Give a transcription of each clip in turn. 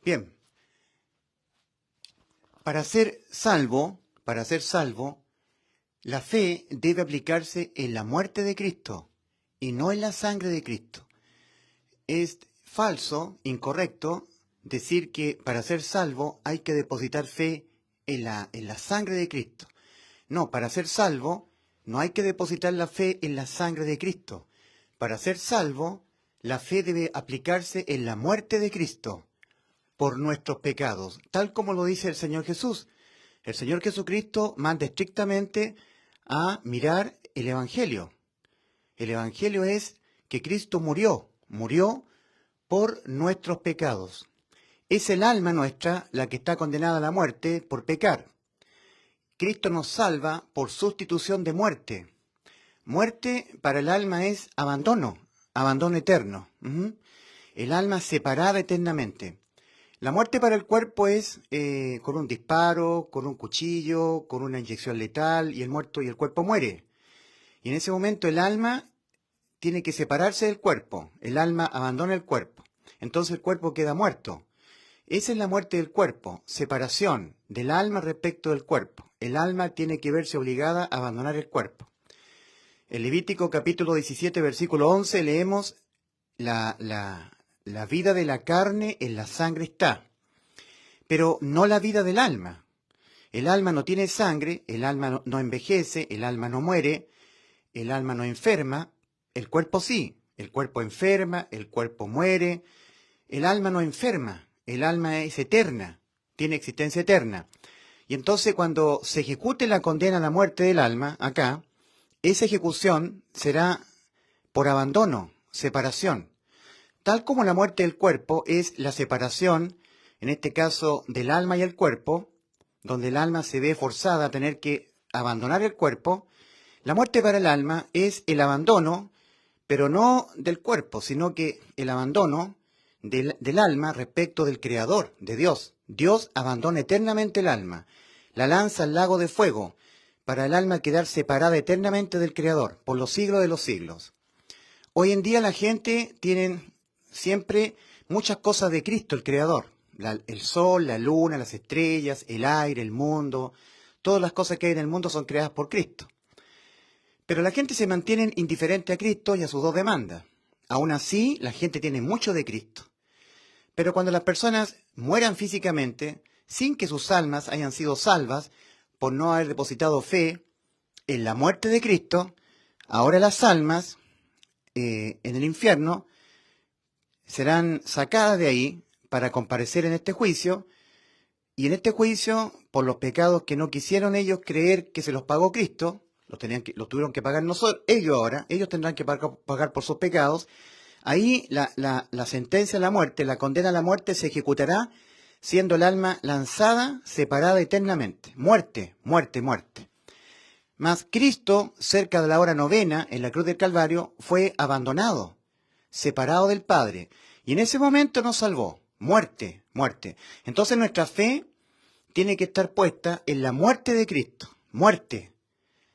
Bien, para ser salvo, la fe debe aplicarse en la muerte de Cristo y no en la sangre de Cristo. Es falso, incorrecto, decir que para ser salvo hay que depositar fe en la sangre de Cristo. No, para ser salvo no hay que depositar la fe en la sangre de Cristo. Para ser salvo, la fe debe aplicarse en la muerte de Cristo por nuestros pecados, tal como lo dice el Señor Jesús. El Señor Jesucristo manda estrictamente a mirar el Evangelio. El Evangelio es que Cristo murió por nuestros pecados. Es el alma nuestra la que está condenada a la muerte por pecar. Cristo nos salva por sustitución de muerte. Muerte para el alma es abandono eterno. El alma separada eternamente. La muerte para el cuerpo es con un disparo, con un cuchillo, con una inyección letal, y el cuerpo muere. Y en ese momento el alma tiene que separarse del cuerpo. El alma abandona el cuerpo. Entonces el cuerpo queda muerto. Esa es la muerte del cuerpo, separación del alma respecto del cuerpo. El alma tiene que verse obligada a abandonar el cuerpo. En Levítico capítulo 17, versículo 11, leemos la vida de la carne en la sangre está, pero no la vida del alma. El alma no tiene sangre, el alma no envejece, el alma no muere, el alma no enferma, el cuerpo sí, el cuerpo enferma, el cuerpo muere, el alma no enferma, el alma es eterna, tiene existencia eterna. Y entonces cuando se ejecute la condena a la muerte del alma, acá, esa ejecución será por abandono, separación. Tal como la muerte del cuerpo es la separación, en este caso del alma y el cuerpo, donde el alma se ve forzada a tener que abandonar el cuerpo, la muerte para el alma es el abandono, pero no del cuerpo, sino que el abandono del alma respecto del Creador, de Dios. Dios abandona eternamente el alma, la lanza al lago de fuego, para el alma quedar separada eternamente del Creador, por los siglos de los siglos. Hoy en día la gente tiene siempre muchas cosas de Cristo, el Creador. El sol, la luna, las estrellas, el aire, el mundo, todas las cosas que hay en el mundo son creadas por Cristo. Pero la gente se mantiene indiferente a Cristo y a sus dos demandas. Aún así, la gente tiene mucho de Cristo. Pero cuando las personas mueran físicamente, sin que sus almas hayan sido salvas por no haber depositado fe en la muerte de Cristo, ahora las almas en el infierno serán sacadas de ahí para comparecer en este juicio, y en este juicio, por los pecados que no quisieron ellos creer que se los pagó Cristo, los tuvieron que pagar nosotros, ellos tendrán que pagar por sus pecados. Ahí la sentencia a la muerte, la condena a la muerte se ejecutará siendo el alma lanzada, separada eternamente. Muerte, muerte, muerte. Mas Cristo, cerca de la hora novena, en la cruz del Calvario, fue abandonado, separado del Padre. Y en ese momento nos salvó. Muerte, muerte. Entonces nuestra fe tiene que estar puesta en la muerte de Cristo. Muerte,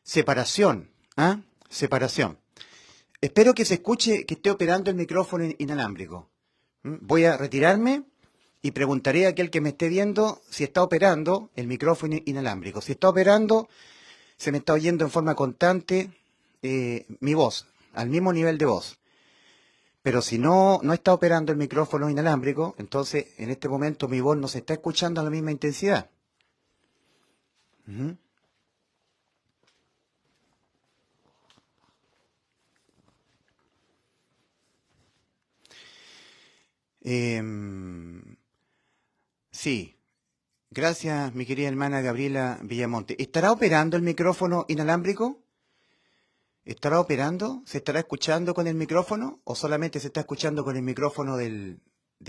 separación, separación. Espero que se escuche que esté operando el micrófono inalámbrico. Voy a retirarme y preguntaré a aquel que me esté viendo si está operando el micrófono inalámbrico. Si está operando, se me está oyendo en forma constante mi voz, al mismo nivel de voz. Pero si no está operando el micrófono inalámbrico, entonces en este momento mi voz no se está escuchando a la misma intensidad. Sí, gracias mi querida hermana Gabriela Villamonte. ¿Estará operando el micrófono inalámbrico? ¿Estará operando? ¿Se estará escuchando con el micrófono o solamente se está escuchando con el micrófono de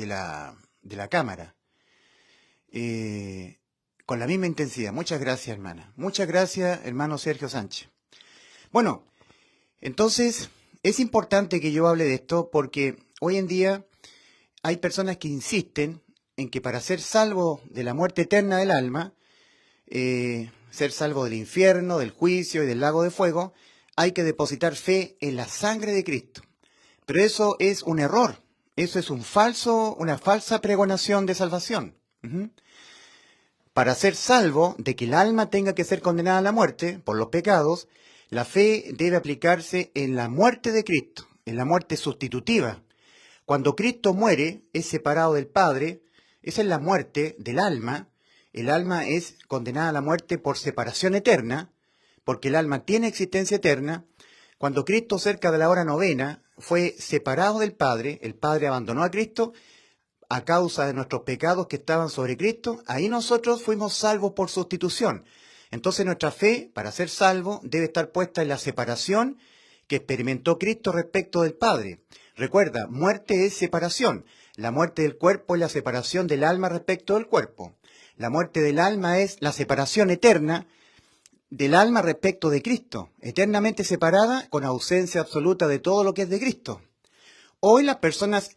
la cámara? Con la misma intensidad. Muchas gracias, hermana. Muchas gracias, hermano Sergio Sánchez. Bueno, entonces es importante que yo hable de esto porque hoy en día hay personas que insisten en que para ser salvo de la muerte eterna del alma, ser salvo del infierno, del juicio y del lago de fuego, hay que depositar fe en la sangre de Cristo. Pero eso es un error Eso es una falsa pregonación de salvación. Ujú. Para ser salvo de que el alma tenga que ser condenada a la muerte por los pecados, la fe debe aplicarse en la muerte de Cristo, en la muerte sustitutiva. Cuando Cristo muere, es separado del Padre, esa es la muerte del alma. El alma es condenada a la muerte por separación eterna, porque el alma tiene existencia eterna. Cuando Cristo, cerca de la hora novena, fue separado del Padre, el Padre abandonó a Cristo a causa de nuestros pecados que estaban sobre Cristo, ahí nosotros fuimos salvos por sustitución. Entonces nuestra fe, para ser salvo, debe estar puesta en la separación que experimentó Cristo respecto del Padre. Recuerda, muerte es separación. La muerte del cuerpo es la separación del alma respecto del cuerpo. La muerte del alma es la separación eterna del alma respecto de Cristo, eternamente separada con ausencia absoluta de todo lo que es de Cristo. Hoy las personas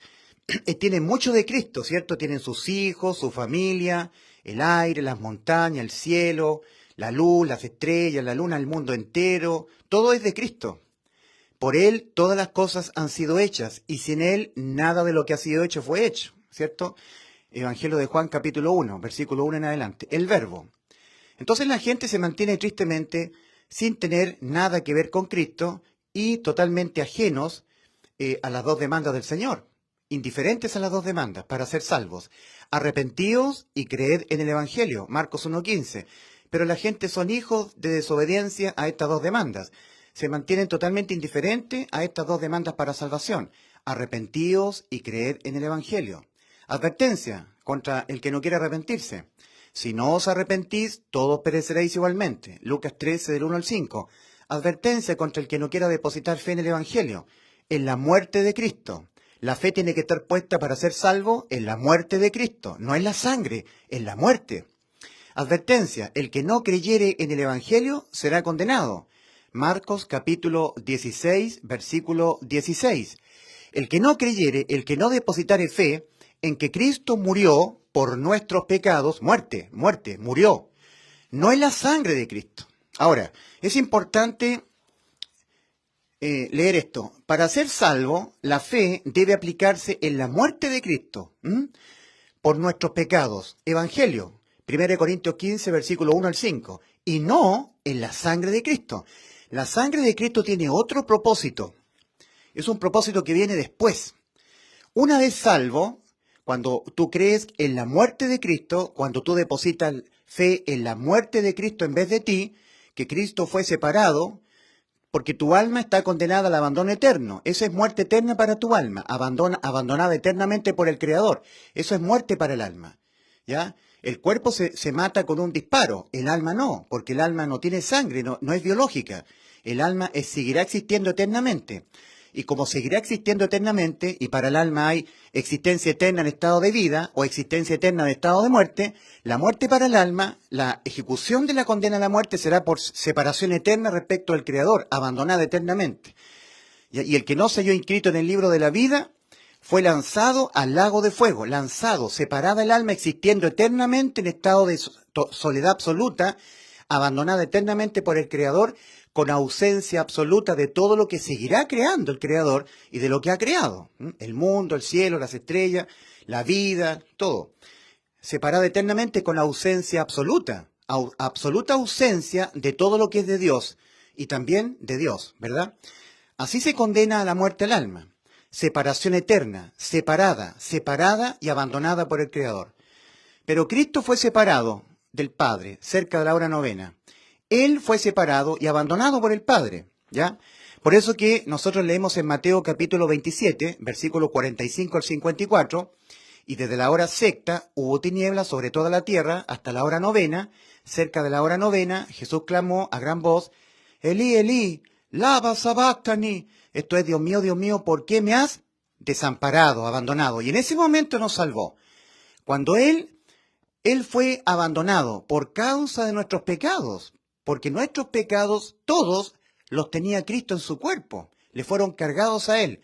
tienen mucho de Cristo, ¿cierto? Tienen sus hijos, su familia, el aire, las montañas, el cielo, la luz, las estrellas, la luna, el mundo entero. Todo es de Cristo. Por Él todas las cosas han sido hechas y sin Él nada de lo que ha sido hecho fue hecho, ¿cierto? Evangelio de Juan capítulo 1, versículo 1 en adelante. El verbo. Entonces la gente se mantiene tristemente sin tener nada que ver con Cristo y totalmente ajenos a las dos demandas del Señor, indiferentes a las dos demandas para ser salvos. Arrepentíos y creed en el Evangelio, Marcos 1:15. Pero la gente son hijos de desobediencia a estas dos demandas. Se mantienen totalmente indiferentes a estas dos demandas para salvación. Arrepentíos y creed en el Evangelio. Advertencia contra el que no quiere arrepentirse. Si no os arrepentís, todos pereceréis igualmente. Lucas 13, del 1 al 5. Advertencia contra el que no quiera depositar fe en el Evangelio, en la muerte de Cristo. La fe tiene que estar puesta para ser salvo en la muerte de Cristo, no en la sangre, en la muerte. Advertencia, el que no creyere en el Evangelio será condenado. Marcos capítulo 16, versículo 16. El que no creyere, el que no depositare fe en que Cristo murió por nuestros pecados, muerte, murió. No es la sangre de Cristo. Ahora, es importante leer esto. Para ser salvo, la fe debe aplicarse en la muerte de Cristo por nuestros pecados. Evangelio, 1 Corintios 15, versículo 1 al 5. Y no en la sangre de Cristo. La sangre de Cristo tiene otro propósito. Es un propósito que viene después. Una vez salvo, cuando tú crees en la muerte de Cristo, cuando tú depositas fe en la muerte de Cristo en vez de ti, que Cristo fue separado, porque tu alma está condenada al abandono eterno. Esa es muerte eterna para tu alma, abandonada eternamente por el Creador. Eso es muerte para el alma. ¿Ya? El cuerpo se mata con un disparo, el alma no, porque el alma no tiene sangre, no es biológica. El alma seguirá existiendo eternamente. Y como seguirá existiendo eternamente, y para el alma hay existencia eterna en estado de vida o existencia eterna en estado de muerte, la muerte para el alma, la ejecución de la condena a la muerte será por separación eterna respecto al Creador, abandonada eternamente. Y el que no se halló inscrito en el libro de la vida fue lanzado al lago de fuego, lanzado, separada el alma, existiendo eternamente en estado de soledad absoluta, abandonada eternamente por el Creador, con ausencia absoluta de todo lo que seguirá creando el Creador y de lo que ha creado. El mundo, el cielo, las estrellas, la vida, todo. Separada eternamente con ausencia absoluta. Absoluta ausencia de todo lo que es de Dios y también de Dios, ¿verdad? Así se condena a la muerte el alma. Separación eterna, separada y abandonada por el Creador. Pero Cristo fue separado del Padre cerca de la hora novena. Él fue separado y abandonado por el Padre, ¿ya? Por eso que nosotros leemos en Mateo capítulo 27, versículos 45 al 54, y desde la hora sexta hubo tinieblas sobre toda la tierra hasta la hora novena. Cerca de la hora novena, Jesús clamó a gran voz, Elí, Elí, lama sabactani. Esto es, Dios mío, ¿por qué me has desamparado, abandonado? Y en ese momento nos salvó. Cuando Él fue abandonado por causa de nuestros pecados, porque nuestros pecados todos los tenía Cristo en su cuerpo, le fueron cargados a Él.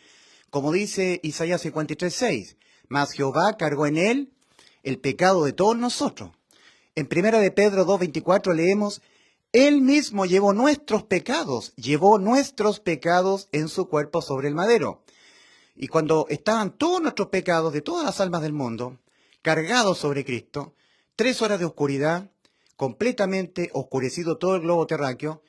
Como dice Isaías 53:6, mas Jehová cargó en Él el pecado de todos nosotros. En 1 de Pedro 2:24 leemos, Él mismo llevó nuestros pecados en su cuerpo sobre el madero. Y cuando estaban todos nuestros pecados de todas las almas del mundo cargados sobre Cristo, 3 horas de oscuridad, completamente oscurecido todo el globo terráqueo,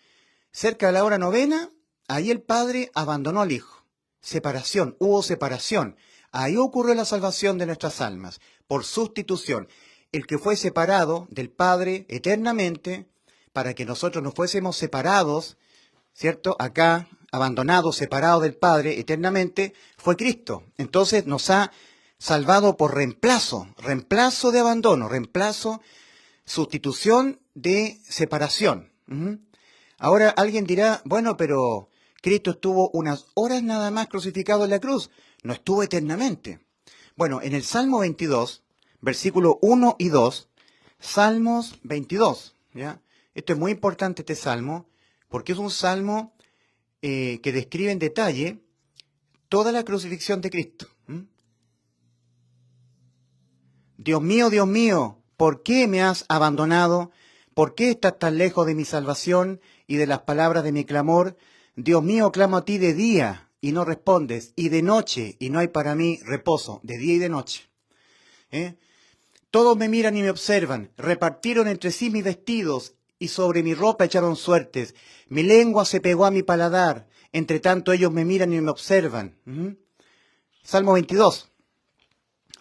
cerca de la hora novena, ahí el Padre abandonó al Hijo. Separación, hubo separación. Ahí ocurrió la salvación de nuestras almas, por sustitución. El que fue separado del Padre eternamente, para que nosotros no fuésemos separados, ¿cierto? Acá, abandonados, separados del Padre eternamente, fue Cristo. Entonces nos ha salvado por reemplazo, reemplazo de abandono, reemplazo, sustitución de separación. Ahora alguien dirá, bueno, pero Cristo estuvo unas horas nada más crucificado en la cruz, no estuvo eternamente. Bueno, en el Salmo 22, versículo 1 y 2, Salmos 22, ¿ya? Esto es muy importante, este salmo, porque es un salmo que describe en detalle toda la crucifixión de Cristo. Dios mío, ¿por qué me has abandonado? ¿Por qué estás tan lejos de mi salvación y de las palabras de mi clamor? Dios mío, clamo a ti de día y no respondes, y de noche y no hay para mí reposo, de día y de noche. Todos me miran y me observan, repartieron entre sí mis vestidos y sobre mi ropa echaron suertes. Mi lengua se pegó a mi paladar, entre tanto ellos me miran y me observan. Salmo 22.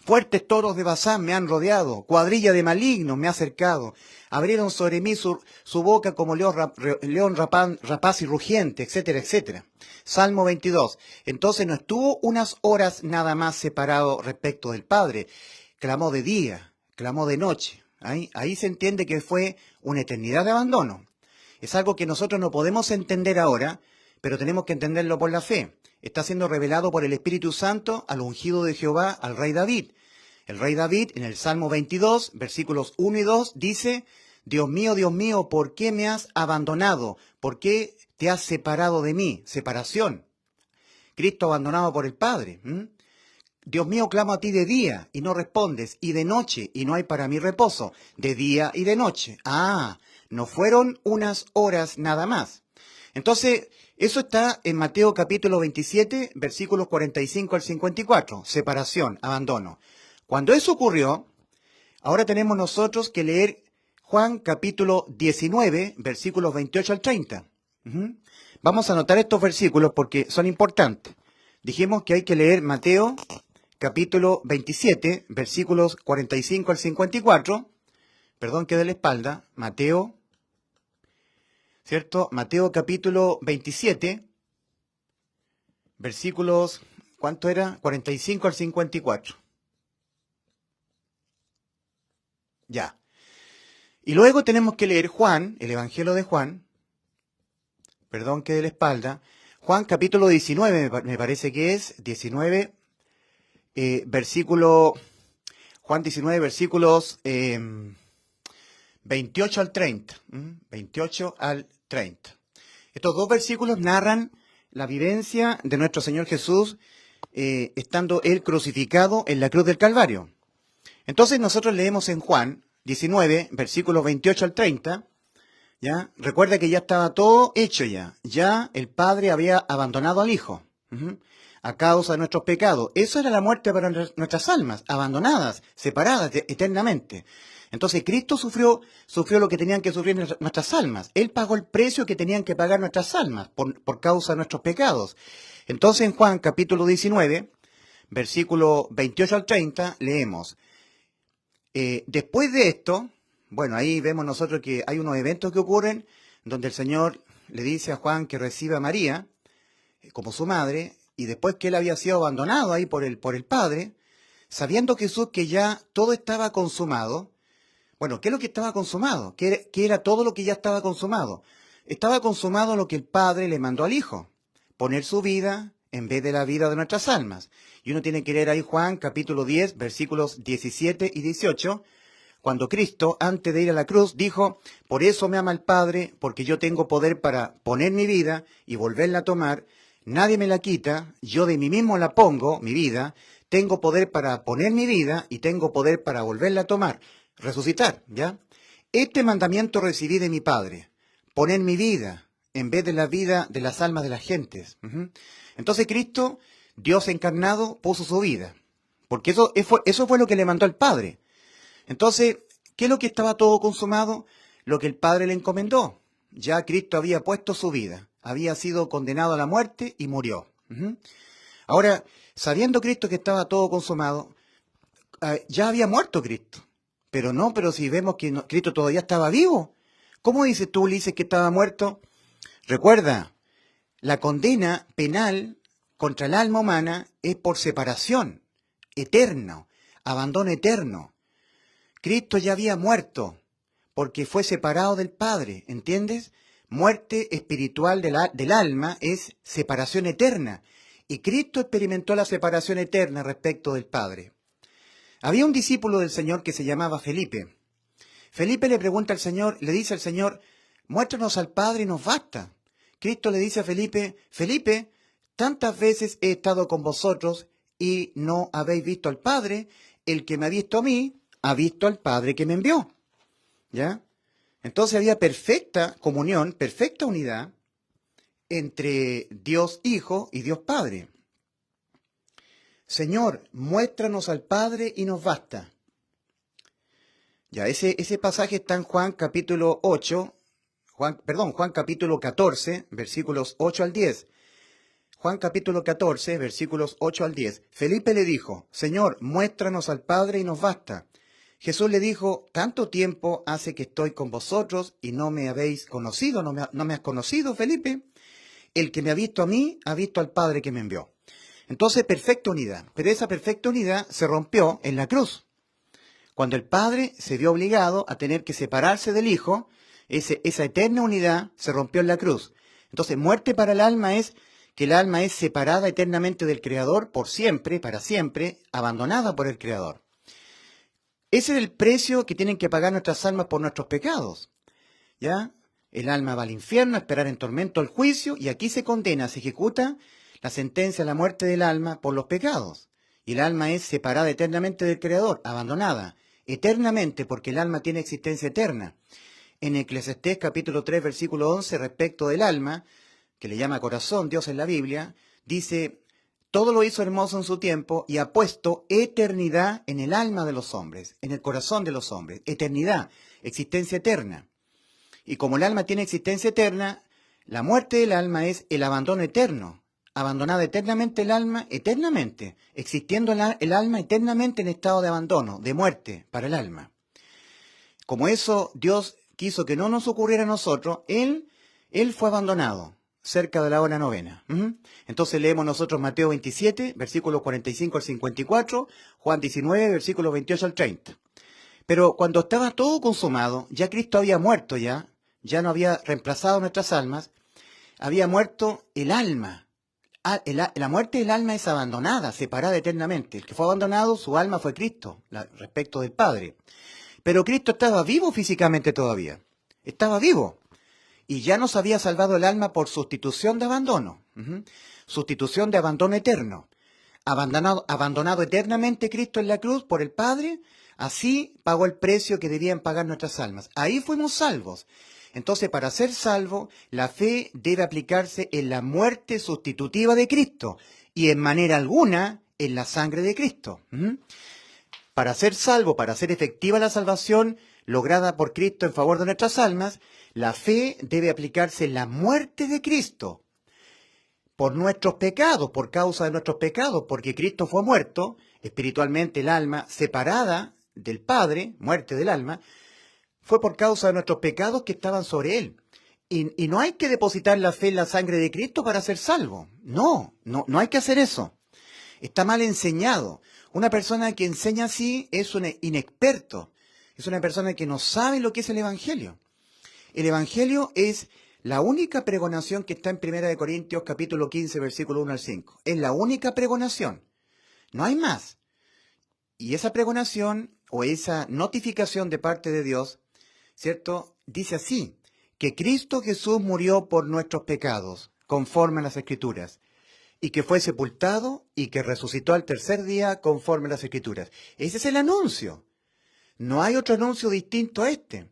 Fuertes toros de Basán me han rodeado, cuadrilla de malignos me ha cercado. Abrieron sobre mí su boca como león rapaz y rugiente, etcétera, etcétera. Salmo 22. Entonces no estuvo unas horas nada más separado respecto del Padre. Clamó de día, clamó de noche. Ahí se entiende que fue una eternidad de abandono. Es algo que nosotros no podemos entender ahora, pero tenemos que entenderlo por la fe. Está siendo revelado por el Espíritu Santo al ungido de Jehová, al rey David. El rey David, en el Salmo 22, versículos 1 y 2, dice, Dios mío, ¿por qué me has abandonado? ¿Por qué te has separado de mí? Separación. Cristo abandonado por el Padre. Dios mío, clamo a ti de día y no respondes, y de noche y no hay para mí reposo. De día y de noche. No fueron unas horas nada más. Entonces, eso está en Mateo capítulo 27, versículos 45 al 54. Separación, abandono. Cuando eso ocurrió, ahora tenemos nosotros que leer Juan capítulo 19, versículos 28 al 30. Vamos a anotar estos versículos porque son importantes. Dijimos que hay que leer Mateo capítulo 27, versículos 45 al 54. Perdón que dé la espalda. Mateo, ¿cierto? Mateo capítulo 27, versículos, ¿cuánto era? 45 al 54. Ya. Y luego tenemos que leer Juan, el Evangelio de Juan, perdón que dé la espalda, Juan capítulo 19, me parece que es, 19, Juan 19, versículos 28 al 30. 28 al 30. Estos dos versículos narran la vivencia de nuestro Señor Jesús estando Él crucificado en la cruz del Calvario. Entonces nosotros leemos en Juan 19, versículos 28 al 30, ¿ya? Recuerda que ya estaba todo hecho ya. Ya el Padre había abandonado al Hijo, a causa de nuestros pecados. Eso era la muerte para nuestras almas, abandonadas, separadas eternamente. Entonces Cristo sufrió lo que tenían que sufrir nuestras almas. Él pagó el precio que tenían que pagar nuestras almas por causa de nuestros pecados. Entonces en Juan capítulo 19, versículo 28 al 30, leemos. Después de esto, bueno, ahí vemos nosotros que hay unos eventos que ocurren donde el Señor le dice a Juan que recibe a María como su madre, y después que él había sido abandonado ahí por el Padre, sabiendo Jesús que ya todo estaba consumado. Bueno, ¿qué es lo que estaba consumado? ¿Qué era todo lo que ya estaba consumado? Estaba consumado lo que el Padre le mandó al Hijo, poner su vida en vez de la vida de nuestras almas. Y uno tiene que leer ahí Juan capítulo 10, versículos 17 y 18, cuando Cristo, antes de ir a la cruz, dijo, por eso me ama el Padre, porque yo tengo poder para poner mi vida y volverla a tomar. Nadie me la quita, yo de mí mismo la pongo, mi vida. Tengo poder para poner mi vida y tengo poder para volverla a tomar. Resucitar, ¿ya? Este mandamiento recibí de mi Padre, poner mi vida en vez de la vida de las almas de las gentes. Entonces Cristo Dios encarnado puso su vida, porque eso fue lo que le mandó el Padre. Entonces, ¿qué es lo que estaba todo consumado? Lo que el Padre le encomendó. Ya Cristo había puesto su vida, había sido condenado a la muerte y murió. Ahora, sabiendo Cristo que estaba todo consumado, ya había muerto Cristo. Pero si vemos que Cristo todavía estaba vivo, ¿cómo dices tú, Ulises, que estaba muerto? Recuerda, la condena penal contra el alma humana es por separación, eterno, abandono eterno. Cristo ya había muerto porque fue separado del Padre, ¿entiendes? Muerte espiritual del alma es separación eterna. Y Cristo experimentó la separación eterna respecto del Padre. Había un discípulo del Señor que se llamaba Felipe. Felipe le pregunta al Señor, le dice al Señor, muéstranos al Padre y nos basta. Cristo le dice a Felipe, Felipe, tantas veces he estado con vosotros y no habéis visto al Padre. El que me ha visto a mí, ha visto al Padre que me envió. ¿Ya? Entonces había perfecta comunión, perfecta unidad entre Dios Hijo y Dios Padre. Señor, muéstranos al Padre y nos basta. Ya, ese pasaje está en Juan capítulo 8, Juan capítulo 14, versículos 8 al 10. Juan capítulo 14, versículos 8 al 10. Felipe le dijo, Señor, muéstranos al Padre y nos basta. Jesús le dijo, tanto tiempo hace que estoy con vosotros y no me habéis conocido, no me has conocido, Felipe. El que me ha visto a mí, ha visto al Padre que me envió. Entonces, perfecta unidad. Pero esa perfecta unidad se rompió en la cruz. Cuando el Padre se vio obligado a tener que separarse del Hijo, esa eterna unidad se rompió en la cruz. Entonces, muerte para el alma es que el alma es separada eternamente del Creador por siempre, para siempre, abandonada por el Creador. Ese es el precio que tienen que pagar nuestras almas por nuestros pecados. ¿Ya? El alma va al infierno a esperar en tormento el juicio y aquí se condena, se ejecuta la sentencia a la muerte del alma por los pecados. Y el alma es separada eternamente del Creador, abandonada, eternamente, porque el alma tiene existencia eterna. En Eclesiastés capítulo 3, versículo 11, respecto del alma, que le llama corazón Dios en la Biblia, dice, todo lo hizo hermoso en su tiempo y ha puesto eternidad en el alma de los hombres, en el corazón de los hombres. Eternidad, existencia eterna. Y como el alma tiene existencia eterna, la muerte del alma es el abandono eterno. Abandonada eternamente el alma, eternamente, existiendo el alma eternamente en estado de abandono, de muerte para el alma. Como eso Dios quiso que no nos ocurriera a nosotros, Él fue abandonado cerca de la hora novena. Entonces leemos nosotros Mateo 27, versículos 45 al 54, Juan 19, versículos 28 al 30. Pero cuando estaba todo consumado, ya Cristo había muerto ya no había reemplazado nuestras almas, había muerto el alma. La muerte del alma es abandonada, separada eternamente. El que fue abandonado, su alma fue Cristo, respecto del Padre. Pero Cristo estaba vivo físicamente todavía. Estaba vivo. Y ya nos había salvado el alma por sustitución de abandono. Sustitución de abandono eterno. Abandonado eternamente Cristo en la cruz por el Padre, así pagó el precio que debían pagar nuestras almas. Ahí fuimos salvos. Entonces, para ser salvo, la fe debe aplicarse en la muerte sustitutiva de Cristo y en manera alguna en la sangre de Cristo. Para ser salvo, para ser efectiva la salvación lograda por Cristo en favor de nuestras almas, la fe debe aplicarse en la muerte de Cristo por nuestros pecados, por causa de nuestros pecados, porque Cristo fue muerto, espiritualmente el alma separada del Padre, muerte del alma, fue por causa de nuestros pecados que estaban sobre Él. Y no hay que depositar la fe en la sangre de Cristo para ser salvo. No hay que hacer eso. Está mal enseñado. Una persona que enseña así es un inexperto. Es una persona que no sabe lo que es el Evangelio. El Evangelio es la única pregonación que está en 1 Corintios capítulo 15, versículo 1 al 5. Es la única pregonación. No hay más. Y esa pregonación o esa notificación de parte de Dios, ¿cierto? Dice así, que Cristo Jesús murió por nuestros pecados, conforme a las Escrituras, y que fue sepultado y que resucitó al tercer día, conforme a las Escrituras. Ese es el anuncio. No hay otro anuncio distinto a este.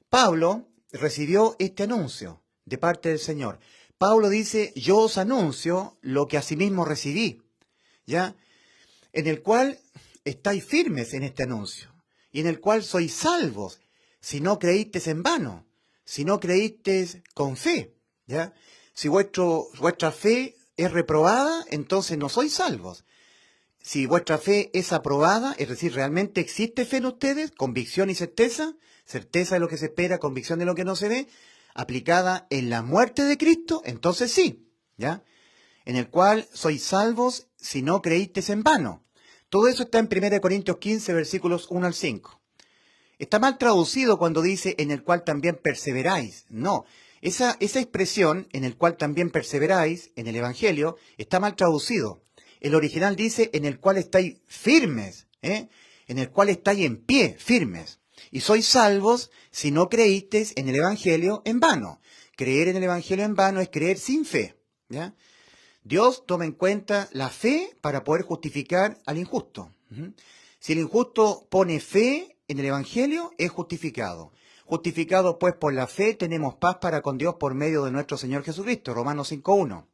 Pablo recibió este anuncio de parte del Señor. Pablo dice, yo os anuncio lo que asimismo recibí. ¿ya? En el cual estáis firmes en este anuncio, y en el cual sois salvos, si no creísteis en vano, si no creísteis con fe, ¿ya? Si vuestra fe es reprobada, entonces no sois salvos. Si vuestra fe es aprobada, es decir, realmente existe fe en ustedes, convicción y certeza, certeza de lo que se espera, convicción de lo que no se ve, aplicada en la muerte de Cristo, entonces sí, ¿ya? En el cual sois salvos si no creísteis en vano. Todo eso está en 1 Corintios 15, versículos 1 al 5. Está mal traducido cuando dice en el cual también perseveráis. No, esa expresión, en el cual también perseveráis, en el Evangelio, está mal traducido. El original dice en el cual estáis firmes, en el cual estáis en pie, firmes. Y sois salvos si no creísteis en el Evangelio en vano. Creer en el Evangelio en vano es creer sin fe, ¿ya? Dios toma en cuenta la fe para poder justificar al injusto. Si el injusto pone fe en el Evangelio, es justificado. Justificado pues por la fe, tenemos paz para con Dios por medio de nuestro Señor Jesucristo. Romanos 5:1.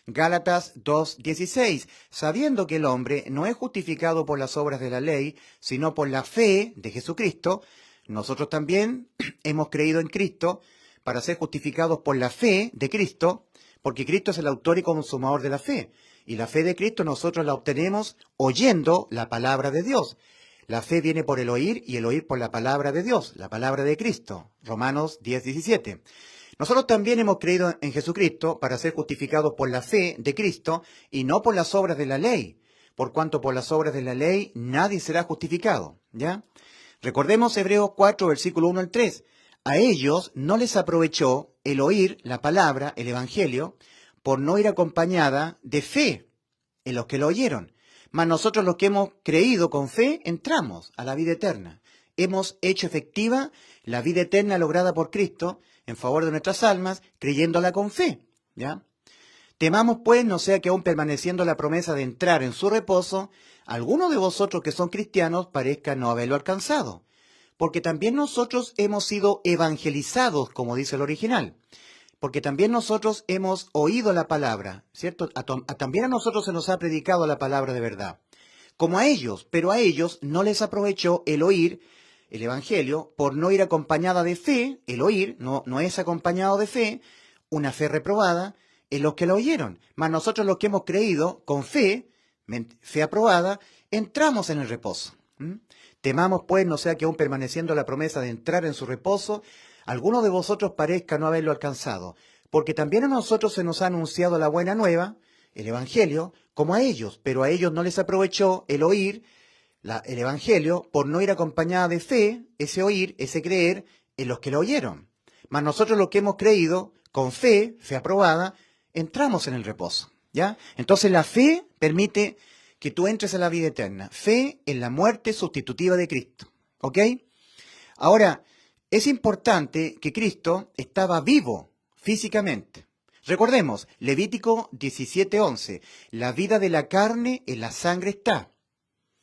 Gálatas 2:16. Sabiendo que el hombre no es justificado por las obras de la ley, sino por la fe de Jesucristo, nosotros también hemos creído en Cristo para ser justificados por la fe de Cristo, porque Cristo es el autor y consumador de la fe. Y la fe de Cristo nosotros la obtenemos oyendo la palabra de Dios. La fe viene por el oír y el oír por la palabra de Dios, la palabra de Cristo. Romanos 10:17. Nosotros también hemos creído en Jesucristo para ser justificados por la fe de Cristo y no por las obras de la ley, por cuanto por las obras de la ley nadie será justificado, ¿ya? Recordemos Hebreos 4, versículo 1 al 3. A ellos no les aprovechó el oír la palabra, el Evangelio, por no ir acompañada de fe en los que lo oyeron. Mas nosotros los que hemos creído con fe, entramos a la vida eterna. Hemos hecho efectiva la vida eterna lograda por Cristo en favor de nuestras almas, creyéndola con fe, ¿ya? Temamos pues, no sea que aún permaneciendo la promesa de entrar en su reposo, algunos de vosotros que son cristianos parezca no haberlo alcanzado. Porque también nosotros hemos sido evangelizados, como dice el original. Porque también nosotros hemos oído la palabra, ¿cierto? También a nosotros se nos ha predicado la palabra de verdad. Como a ellos, pero a ellos no les aprovechó el oír el Evangelio por no ir acompañada de fe, el oír no es acompañado de fe, una fe reprobada en los que lo oyeron. Mas nosotros los que hemos creído con fe, fe aprobada, entramos en el reposo. Temamos pues, no sea que aún permaneciendo la promesa de entrar en su reposo, alguno de vosotros parezca no haberlo alcanzado, porque también a nosotros se nos ha anunciado la buena nueva, el Evangelio, como a ellos, pero a ellos no les aprovechó el oír el Evangelio por no ir acompañada de fe, ese oír, ese creer en los que lo oyeron. Mas nosotros los que hemos creído, con fe, fe aprobada, entramos en el reposo, ¿ya? Entonces la fe permite que tú entres a la vida eterna. Fe en la muerte sustitutiva de Cristo, ¿ok? Ahora, es importante que Cristo estaba vivo físicamente. Recordemos, Levítico 17:11, la vida de la carne en la sangre está.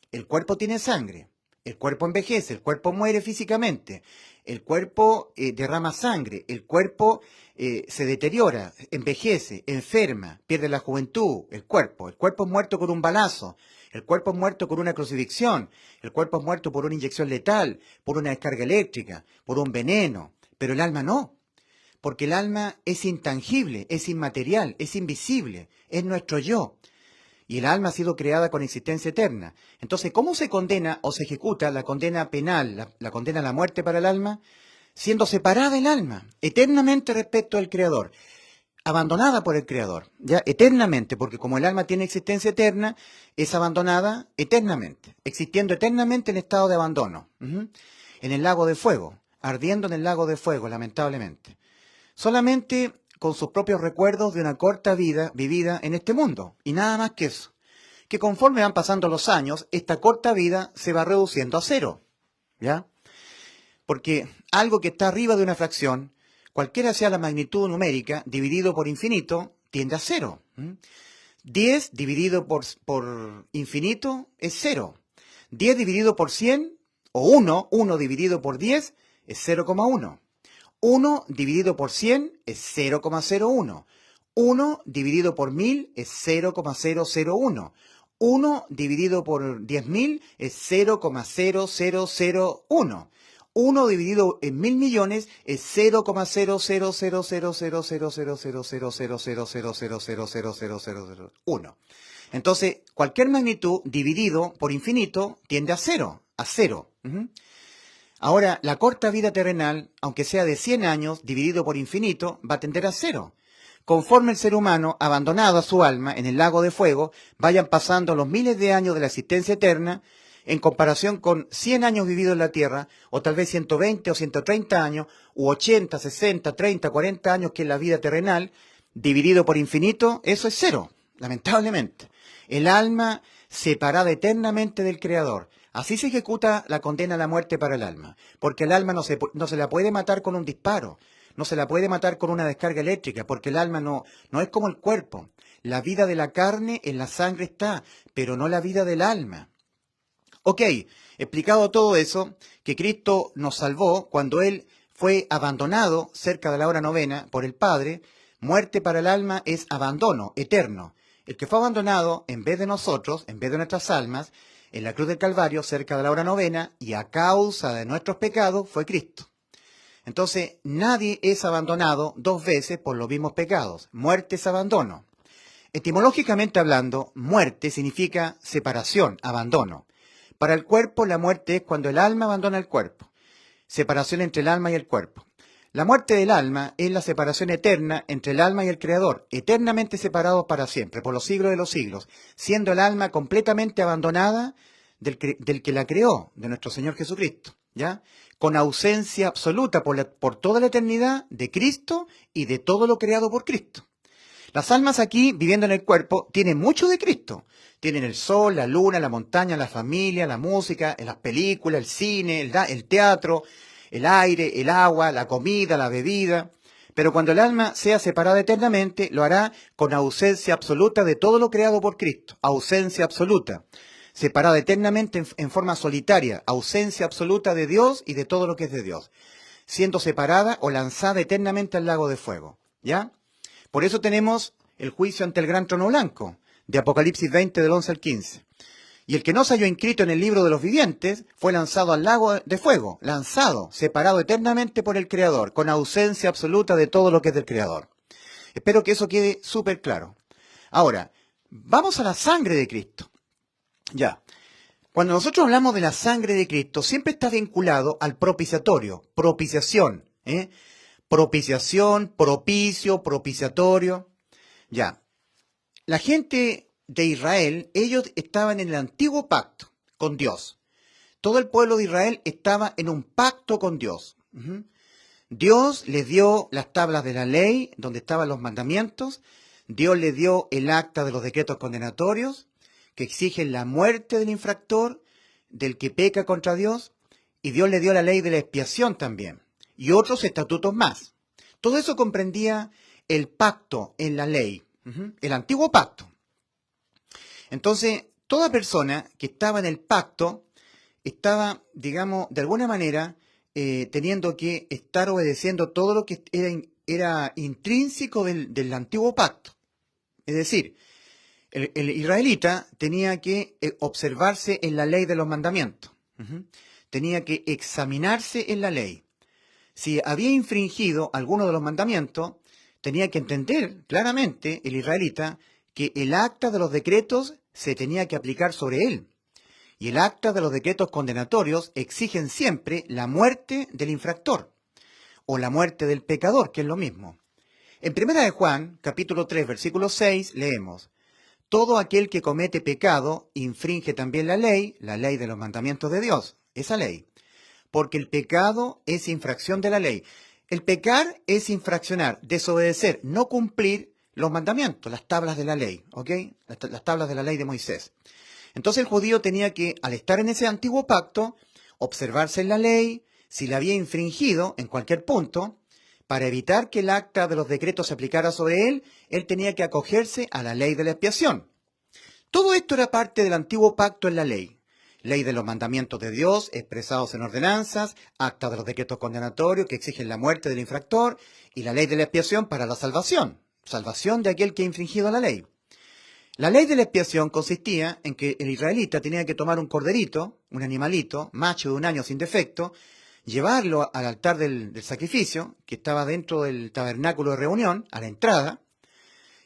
El cuerpo tiene sangre, el cuerpo envejece, el cuerpo muere físicamente, el cuerpo derrama sangre, el cuerpo se deteriora, envejece, enferma, pierde la juventud, el cuerpo es muerto con un balazo, el cuerpo es muerto con una crucifixión, el cuerpo es muerto por una inyección letal, por una descarga eléctrica, por un veneno, pero el alma no, porque el alma es intangible, es inmaterial, es invisible, es nuestro yo. Y el alma ha sido creada con existencia eterna. Entonces, ¿cómo se condena o se ejecuta la condena penal, la condena a la muerte para el alma? Siendo separada el alma, eternamente respecto al Creador, abandonada por el Creador, ya eternamente, porque como el alma tiene existencia eterna, es abandonada eternamente, existiendo eternamente en estado de abandono, en el lago de fuego, ardiendo en el lago de fuego, lamentablemente. Solamente con sus propios recuerdos de una corta vida vivida en este mundo, y nada más que eso. Que conforme van pasando los años, esta corta vida se va reduciendo a cero, ¿ya? Porque algo que está arriba de una fracción, cualquiera sea la magnitud numérica, dividido por infinito, tiende a cero. 10 dividido por infinito es cero. 10 dividido por 100, o 1 dividido por 10 es 0,1. 1 dividido por 100 es 0,01. 1 dividido por 1000 es 0,001. 1 dividido por 10.000 es 0,0001. 1 dividido en 1.000 millones es 0,0000000000000000001. Entonces, cualquier magnitud dividido por infinito tiende a cero, a cero. Ahora, la corta vida terrenal, aunque sea de 100 años, dividido por infinito, va a tender a cero. Conforme el ser humano, abandonado a su alma en el lago de fuego, vayan pasando los miles de años de la existencia eterna, en comparación con 100 años vividos en la Tierra, o tal vez 120 o 130 años, u 80, 60, 30, 40 años, que es la vida terrenal, dividido por infinito, eso es cero, lamentablemente. El alma separada eternamente del Creador. Así se ejecuta la condena a la muerte para el alma, porque el alma no se la puede matar con un disparo, no se la puede matar con una descarga eléctrica, porque el alma no es como el cuerpo. La vida de la carne en la sangre está, pero no la vida del alma. Ok, explicado todo eso, que Cristo nos salvó cuando Él fue abandonado cerca de la hora novena por el Padre. Muerte para el alma es abandono eterno. El que fue abandonado, en vez de nosotros, en vez de nuestras almas, en la cruz del Calvario, cerca de la hora novena, y a causa de nuestros pecados, fue Cristo. Entonces, nadie es abandonado dos veces por los mismos pecados. Muerte es abandono. Etimológicamente hablando, muerte significa separación, abandono. Para el cuerpo, la muerte es cuando el alma abandona el cuerpo. Separación entre el alma y el cuerpo. La muerte del alma es la separación eterna entre el alma y el Creador, eternamente separados para siempre, por los siglos de los siglos, siendo el alma completamente abandonada del que la creó, de nuestro Señor Jesucristo, ¿ya? Con ausencia absoluta por toda la eternidad de Cristo y de todo lo creado por Cristo. Las almas aquí, viviendo en el cuerpo, tienen mucho de Cristo. Tienen el sol, la luna, la montaña, la familia, la música, las películas, el cine, el teatro, el aire, el agua, la comida, la bebida. Pero cuando el alma sea separada eternamente, lo hará con ausencia absoluta de todo lo creado por Cristo. Ausencia absoluta. Separada eternamente en forma solitaria. Ausencia absoluta de Dios y de todo lo que es de Dios. Siendo separada o lanzada eternamente al lago de fuego. ¿Ya? Por eso tenemos el juicio ante el gran trono blanco, de Apocalipsis 20, del 11 al 15. Y el que no se halló inscrito en el libro de los vivientes fue lanzado al lago de fuego, lanzado, separado eternamente por el Creador, con ausencia absoluta de todo lo que es del Creador. Espero que eso quede súper claro. Ahora, vamos a la sangre de Cristo. Ya. Cuando nosotros hablamos de la sangre de Cristo, siempre está vinculado al propiciatorio, propiciación, propiciación, propicio, propiciatorio. Ya. La gente de Israel, ellos estaban en el antiguo pacto con Dios. Todo el pueblo de Israel estaba en un pacto con Dios. Dios les dio las tablas de la ley, donde estaban los mandamientos. Dios les dio el acta de los decretos condenatorios, que exigen la muerte del infractor, del que peca contra Dios. Y Dios le dio la ley de la expiación también. Y otros estatutos más. Todo eso comprendía el pacto en la ley, el antiguo pacto. Entonces, toda persona que estaba en el pacto estaba, digamos, de alguna manera, teniendo que estar obedeciendo todo lo que era intrínseco del antiguo pacto. Es decir, el israelita tenía que observarse en la ley de los mandamientos. Tenía que examinarse en la ley. Si había infringido alguno de los mandamientos, tenía que entender claramente el israelita que el acta de los decretos se tenía que aplicar sobre él. Y el acta de los decretos condenatorios exigen siempre la muerte del infractor o la muerte del pecador, que es lo mismo. En 1 de Juan, capítulo 3, versículo 6, leemos: todo aquel que comete pecado infringe también la ley de los mandamientos de Dios, esa ley. Porque el pecado es infracción de la ley. El pecar es infraccionar, desobedecer, no cumplir los mandamientos, las tablas de la ley, ¿ok? Las tablas de la ley de Moisés. Entonces el judío tenía que, al estar en ese antiguo pacto, observarse en la ley, si la había infringido en cualquier punto, para evitar que el acta de los decretos se aplicara sobre él tenía que acogerse a la ley de la expiación. Todo esto era parte del antiguo pacto en la ley. Ley de los mandamientos de Dios, expresados en ordenanzas, acta de los decretos condenatorios que exigen la muerte del infractor, y la ley de la expiación para la salvación. Salvación de aquel que ha infringido la ley. La ley de la expiación consistía en que el israelita tenía que tomar un corderito, un animalito, macho de 1 año sin defecto, llevarlo al altar del sacrificio, que estaba dentro del tabernáculo de reunión, a la entrada,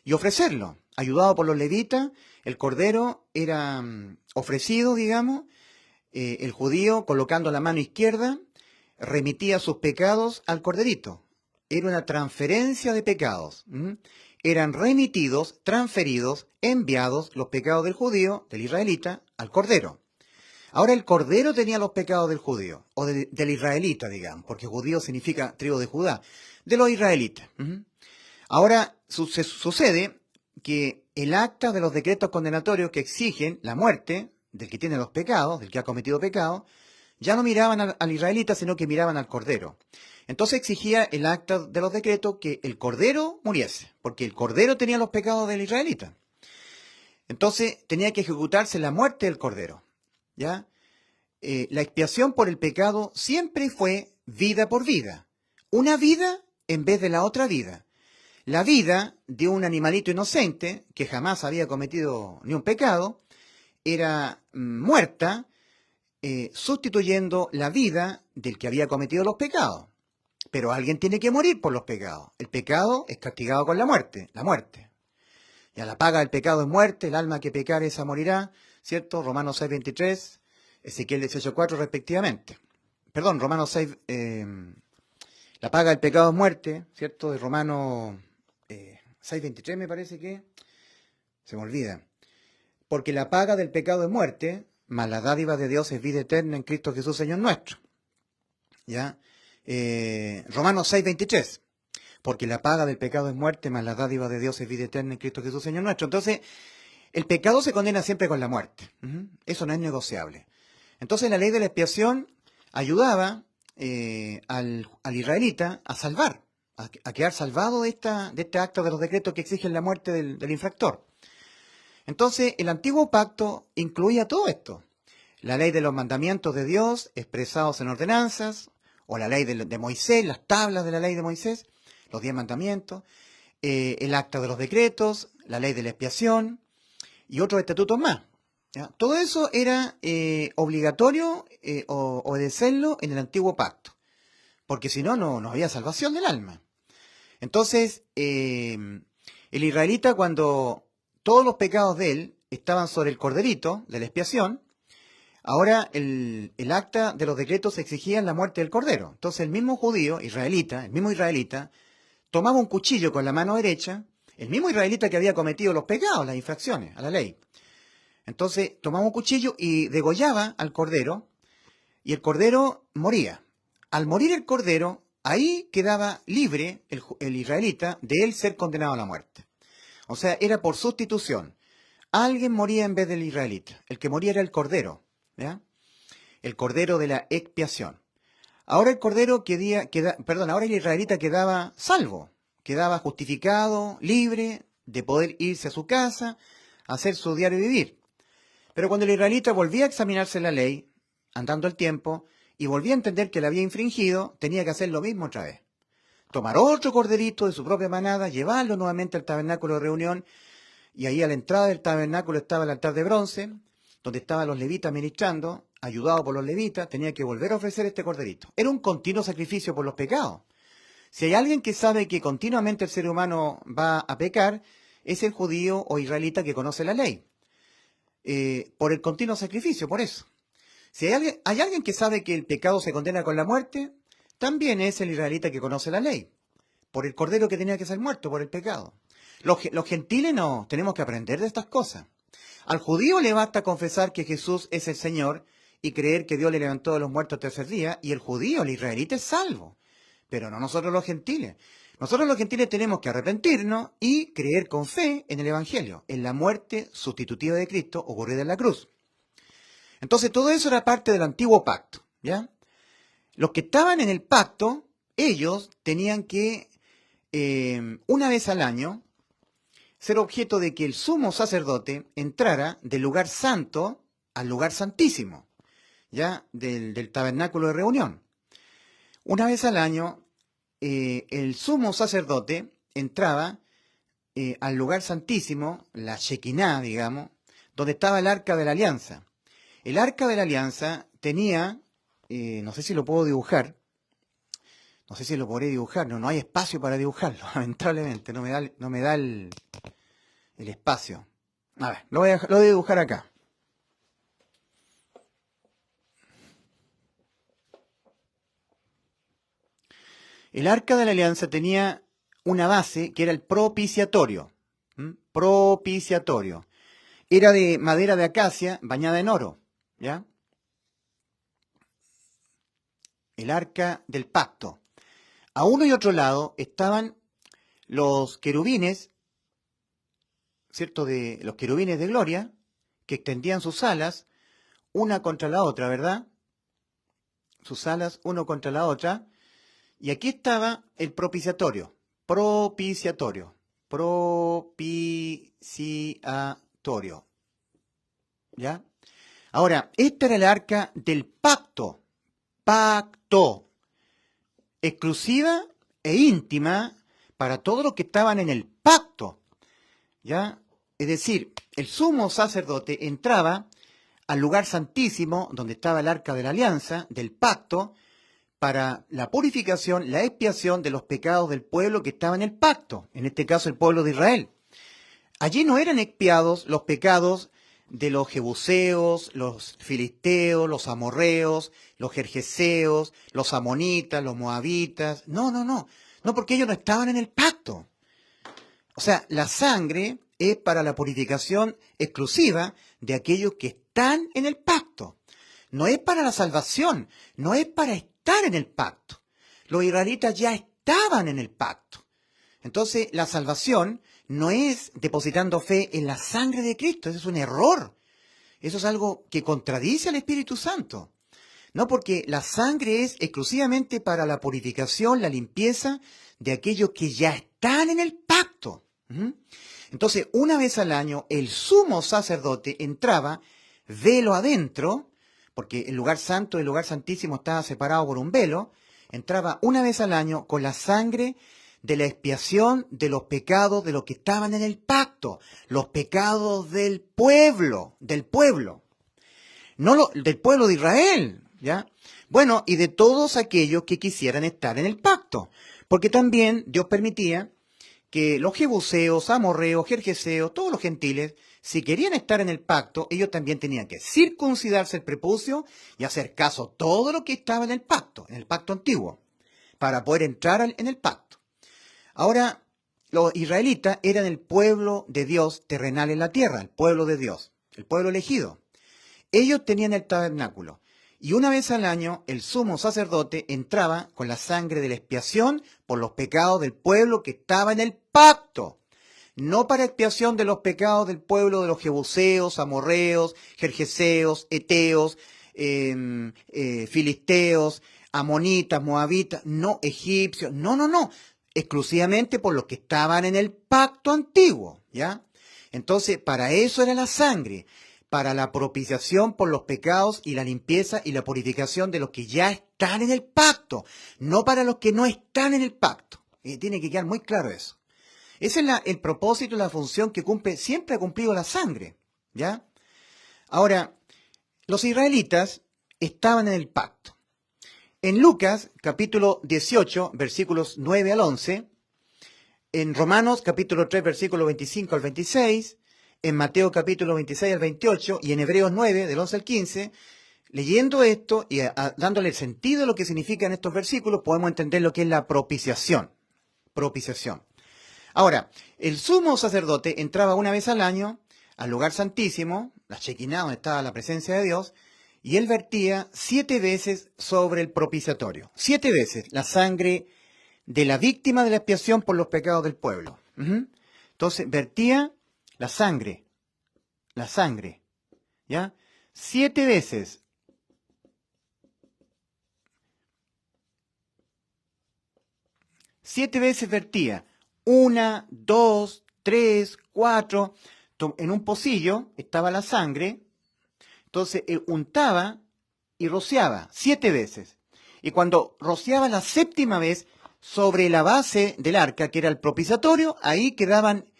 y ofrecerlo. Ayudado por los levitas, el cordero era ofrecido, digamos, el judío, colocando la mano izquierda, remitía sus pecados al corderito. Era una transferencia de pecados. Eran remitidos, transferidos, enviados los pecados del judío, del israelita, al cordero. Ahora el cordero tenía los pecados del judío, o del israelita, digamos, porque judío significa tribu de Judá, de los israelitas. Ahora sucede que el acta de los decretos condenatorios que exigen la muerte del que tiene los pecados, del que ha cometido pecado, ya no miraban al israelita, sino que miraban al cordero. Entonces exigía el acta de los decretos que el cordero muriese, porque el cordero tenía los pecados del israelita. Entonces tenía que ejecutarse la muerte del cordero. ¿Ya? La expiación por el pecado siempre fue vida por vida. Una vida en vez de la otra vida. La vida de un animalito inocente, que jamás había cometido ni un pecado, era muerta, sustituyendo la vida del que había cometido los pecados. Pero alguien tiene que morir por los pecados. El pecado es castigado con la muerte, la muerte. Ya la paga del pecado es muerte, el alma que pecare esa morirá, ¿cierto? Romanos 6:23, Ezequiel 18:4 respectivamente. Perdón, Romanos 6, la paga del pecado es muerte, ¿cierto? De Romanos 6:23 me parece que, se me olvida. Porque la paga del pecado es muerte, mas la dádiva de Dios es vida eterna en Cristo Jesús Señor nuestro. ¿Ya? Romanos 6:23. Porque la paga del pecado es muerte, mas la dádiva de Dios es vida eterna en Cristo Jesús Señor nuestro. Entonces, el pecado se condena siempre con la muerte. Eso no es negociable. Entonces, la ley de la expiación ayudaba al israelita a salvar, a quedar salvado de este acto de los decretos que exigen la muerte del infractor. Entonces, el antiguo pacto incluía todo esto. La ley de los mandamientos de Dios expresados en ordenanzas, o la ley de Moisés, las tablas de la ley de Moisés, los 10 mandamientos, el acta de los decretos, la ley de la expiación y otros estatutos más. ¿Ya? Todo eso era obligatorio obedecerlo en el antiguo pacto, porque si no, no había salvación del alma. Entonces, el israelita, cuando todos los pecados de él estaban sobre el corderito de la expiación, ahora el acta de los decretos exigía la muerte del cordero. Entonces el mismo judío, israelita, el mismo israelita, tomaba un cuchillo con la mano derecha, el mismo israelita que había cometido los pecados, las infracciones a la ley. Entonces tomaba un cuchillo y degollaba al cordero, y el cordero moría. Al morir el cordero, ahí quedaba libre el israelita de él ser condenado a la muerte. O sea, era por sustitución. Alguien moría en vez del israelita. El que moría era el cordero, ¿ya? El cordero de la expiación. Ahora el cordero ahora el israelita quedaba salvo, quedaba justificado, libre de poder irse a su casa, hacer su diario vivir. Pero cuando el israelita volvía a examinarse la ley, andando el tiempo, y volvía a entender que la había infringido, tenía que hacer lo mismo otra vez. Tomar otro corderito de su propia manada, llevarlo nuevamente al tabernáculo de reunión, y ahí a la entrada del tabernáculo estaba el altar de bronce, donde estaban los levitas ministrando, ayudado por los levitas, tenía que volver a ofrecer este corderito. Era un continuo sacrificio por los pecados. Si hay alguien que sabe que continuamente el ser humano va a pecar, es el judío o israelita que conoce la ley. Por el continuo sacrificio, por eso. Si hay alguien que sabe que el pecado se condena con la muerte, también es el israelita que conoce la ley, por el cordero que tenía que ser muerto por el pecado. Los gentiles no, tenemos que aprender de estas cosas. Al judío le basta confesar que Jesús es el Señor y creer que Dios le levantó de los muertos al tercer día, y el judío, el israelita, es salvo. Pero no nosotros los gentiles. Nosotros los gentiles tenemos que arrepentirnos y creer con fe en el Evangelio, en la muerte sustitutiva de Cristo ocurrida en la cruz. Entonces todo eso era parte del antiguo pacto, ¿ya? Los que estaban en el pacto, ellos tenían que, una vez al año, ser objeto de que el sumo sacerdote entrara del lugar santo al lugar santísimo, ¿ya? Del tabernáculo de reunión. Una vez al año, el sumo sacerdote entraba al lugar santísimo, la Shekinah, digamos, donde estaba el Arca de la Alianza. El Arca de la Alianza tenía, no sé si lo puedo dibujar, no sé si lo podré dibujar, no hay espacio para dibujarlo, lamentablemente, no me da el espacio. A ver, lo voy a dibujar acá. El Arca de la Alianza tenía una base que era el propiciatorio. Propiciatorio. Era de madera de acacia bañada en oro. ¿Ya? El Arca del Pacto. A uno y otro lado estaban los querubines, ¿cierto? Los querubines de gloria, que extendían sus alas una contra la otra, ¿verdad? Sus alas uno contra la otra. Y aquí estaba el propiciatorio. Propiciatorio. Propiciatorio. ¿Ya? Ahora, esta era el arca del pacto. Pacto. Exclusiva e íntima para todos los que estaban en el pacto. ¿Ya? Es decir, el sumo sacerdote entraba al lugar santísimo donde estaba el arca de la alianza, del pacto, para la purificación, la expiación de los pecados del pueblo que estaba en el pacto, en este caso el pueblo de Israel. Allí no eran expiados los pecados de los jebuseos, los filisteos, los amorreos, los gergeseos, los amonitas, los moabitas. No, porque ellos no estaban en el pacto. O sea, la sangre es para la purificación exclusiva de aquellos que están en el pacto. No es para la salvación, no es para estar en el pacto. Los israelitas ya estaban en el pacto. Entonces, la salvación no es depositando fe en la sangre de Cristo. Eso es un error. Eso es algo que contradice al Espíritu Santo. No, porque la sangre es exclusivamente para la purificación, la limpieza de aquellos que ya están en el pacto. Entonces, una vez al año, el sumo sacerdote entraba, velo adentro, porque el lugar santo y el lugar santísimo estaba separado por un velo, entraba una vez al año con la sangre de la expiación de los pecados de los que estaban en el pacto, los pecados del pueblo, del pueblo de Israel, ¿ya? Bueno, y de todos aquellos que quisieran estar en el pacto, porque también Dios permitía que los jebuseos, amorreos, gergeseos, todos los gentiles, si querían estar en el pacto, ellos también tenían que circuncidarse el prepucio y hacer caso a todo lo que estaba en el pacto antiguo, para poder entrar en el pacto. Ahora, los israelitas eran el pueblo de Dios terrenal en la tierra, el pueblo de Dios, el pueblo elegido. Ellos tenían el tabernáculo. Y una vez al año el sumo sacerdote entraba con la sangre de la expiación por los pecados del pueblo que estaba en el pacto. No para expiación de los pecados del pueblo de los jebuseos, amorreos, gergeseos, eteos, filisteos, amonitas, moabitas, no egipcios, no. Exclusivamente por los que estaban en el pacto antiguo, ¿ya? Entonces, para eso era la sangre, para la propiciación por los pecados y la limpieza y la purificación de los que ya están en el pacto, no para los que no están en el pacto. Tiene que quedar muy claro eso. Ese es el propósito y la función que siempre ha cumplido la sangre, ¿ya? Ahora, los israelitas estaban en el pacto. En Lucas, capítulo 18, versículos 9 al 11, en Romanos, capítulo 3, versículos 25 al 26, en Mateo, capítulo 26 al 28, y en Hebreos 9, del 11 al 15, leyendo esto y dándole el sentido de lo que significan estos versículos, podemos entender lo que es la propiciación. Propiciación. Ahora, el sumo sacerdote entraba una vez al año al lugar santísimo, la Shekinah, donde estaba la presencia de Dios, y él vertía 7 veces sobre el propiciatorio. 7 veces la sangre de la víctima de la expiación por los pecados del pueblo. Entonces, vertía la sangre, ¿ya? 7 veces. 7 veces vertía. 1, 2, 3, 4. En un pocillo estaba la sangre. Entonces untaba y rociaba 7 veces. Y cuando rociaba la 7ª vez sobre la base del arca, que era el propiciatorio, ahí quedaban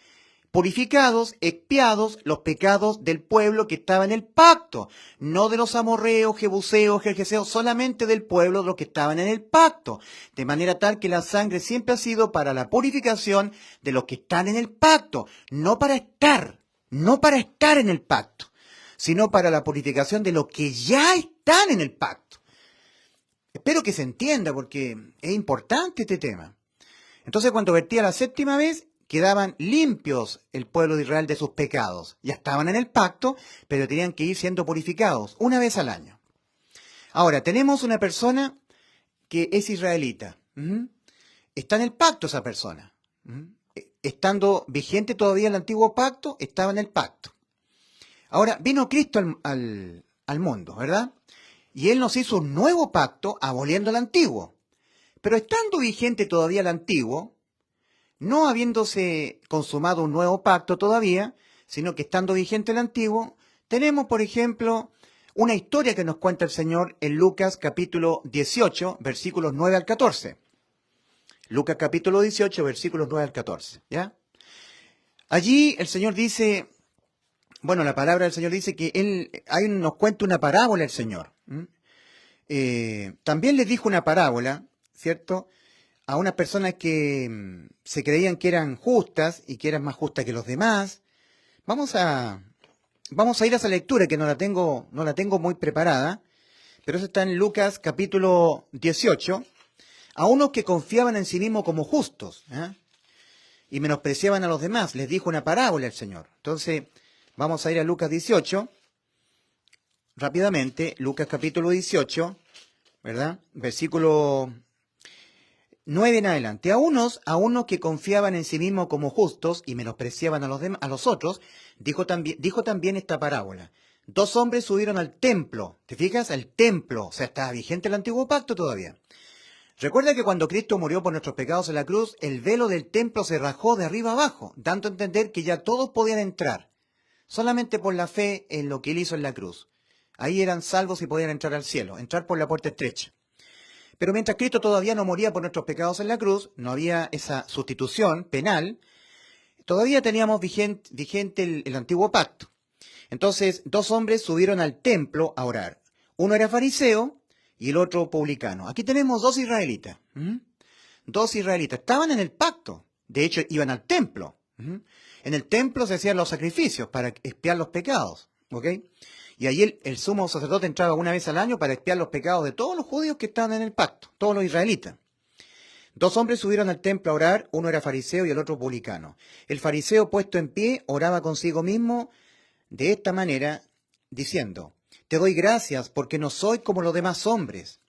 purificados, expiados los pecados del pueblo que estaba en el pacto, no de los amorreos, jebuseos, jerjeseos, solamente del pueblo de los que estaban en el pacto, de manera tal que la sangre siempre ha sido para la purificación de los que están en el pacto, no para estar en el pacto, sino para la purificación de los que ya están en el pacto. Espero que se entienda porque es importante este tema. Entonces, cuando vertía la séptima vez, quedaban limpios el pueblo de Israel de sus pecados. Ya estaban en el pacto, pero tenían que ir siendo purificados una vez al año. Ahora, tenemos una persona que es israelita. Está en el pacto esa persona. Estando vigente todavía el antiguo pacto, estaba en el pacto. Ahora, vino Cristo al mundo, ¿verdad? Y Él nos hizo un nuevo pacto aboliendo el antiguo. Pero estando vigente todavía el antiguo, no habiéndose consumado un nuevo pacto todavía, sino que estando vigente el antiguo, tenemos, por ejemplo, una historia que nos cuenta el Señor en Lucas capítulo 18, versículos 9 al 14. Lucas capítulo 18, versículos 9 al 14, ¿ya? Allí el Señor dice, bueno, la palabra del Señor dice que ahí nos cuenta una parábola el Señor. También les dijo una parábola, ¿cierto?, a unas personas que se creían que eran justas y que eran más justas que los demás. Vamos a ir a esa lectura que no la tengo muy preparada, pero eso está en Lucas capítulo 18, a unos que confiaban en sí mismos como justos, y menospreciaban a los demás. Les dijo una parábola el Señor. Entonces, vamos a ir a Lucas 18, rápidamente, Lucas capítulo 18, ¿verdad? Versículo 9 en adelante. A unos que confiaban en sí mismos como justos y menospreciaban a los otros, dijo también esta parábola. Dos hombres subieron al templo. ¿Te fijas? Al templo. O sea, estaba vigente el antiguo pacto todavía. Recuerda que cuando Cristo murió por nuestros pecados en la cruz, el velo del templo se rajó de arriba abajo, dando a entender que ya todos podían entrar, solamente por la fe en lo que Él hizo en la cruz. Ahí eran salvos y podían entrar al cielo, entrar por la puerta estrecha. Pero mientras Cristo todavía no moría por nuestros pecados en la cruz, no había esa sustitución penal, todavía teníamos vigente el antiguo pacto. Entonces, dos hombres subieron al templo a orar. Uno era fariseo y el otro publicano. Aquí tenemos dos israelitas. Dos israelitas. Estaban en el pacto. De hecho, iban al templo. En el templo se hacían los sacrificios para expiar los pecados. ¿Ok? Y ahí el sumo sacerdote entraba una vez al año para expiar los pecados de todos los judíos que estaban en el pacto, todos los israelitas. Dos hombres subieron al templo a orar, uno era fariseo y el otro publicano. El fariseo, puesto en pie, oraba consigo mismo de esta manera, diciendo: te doy gracias porque no soy como los demás hombres,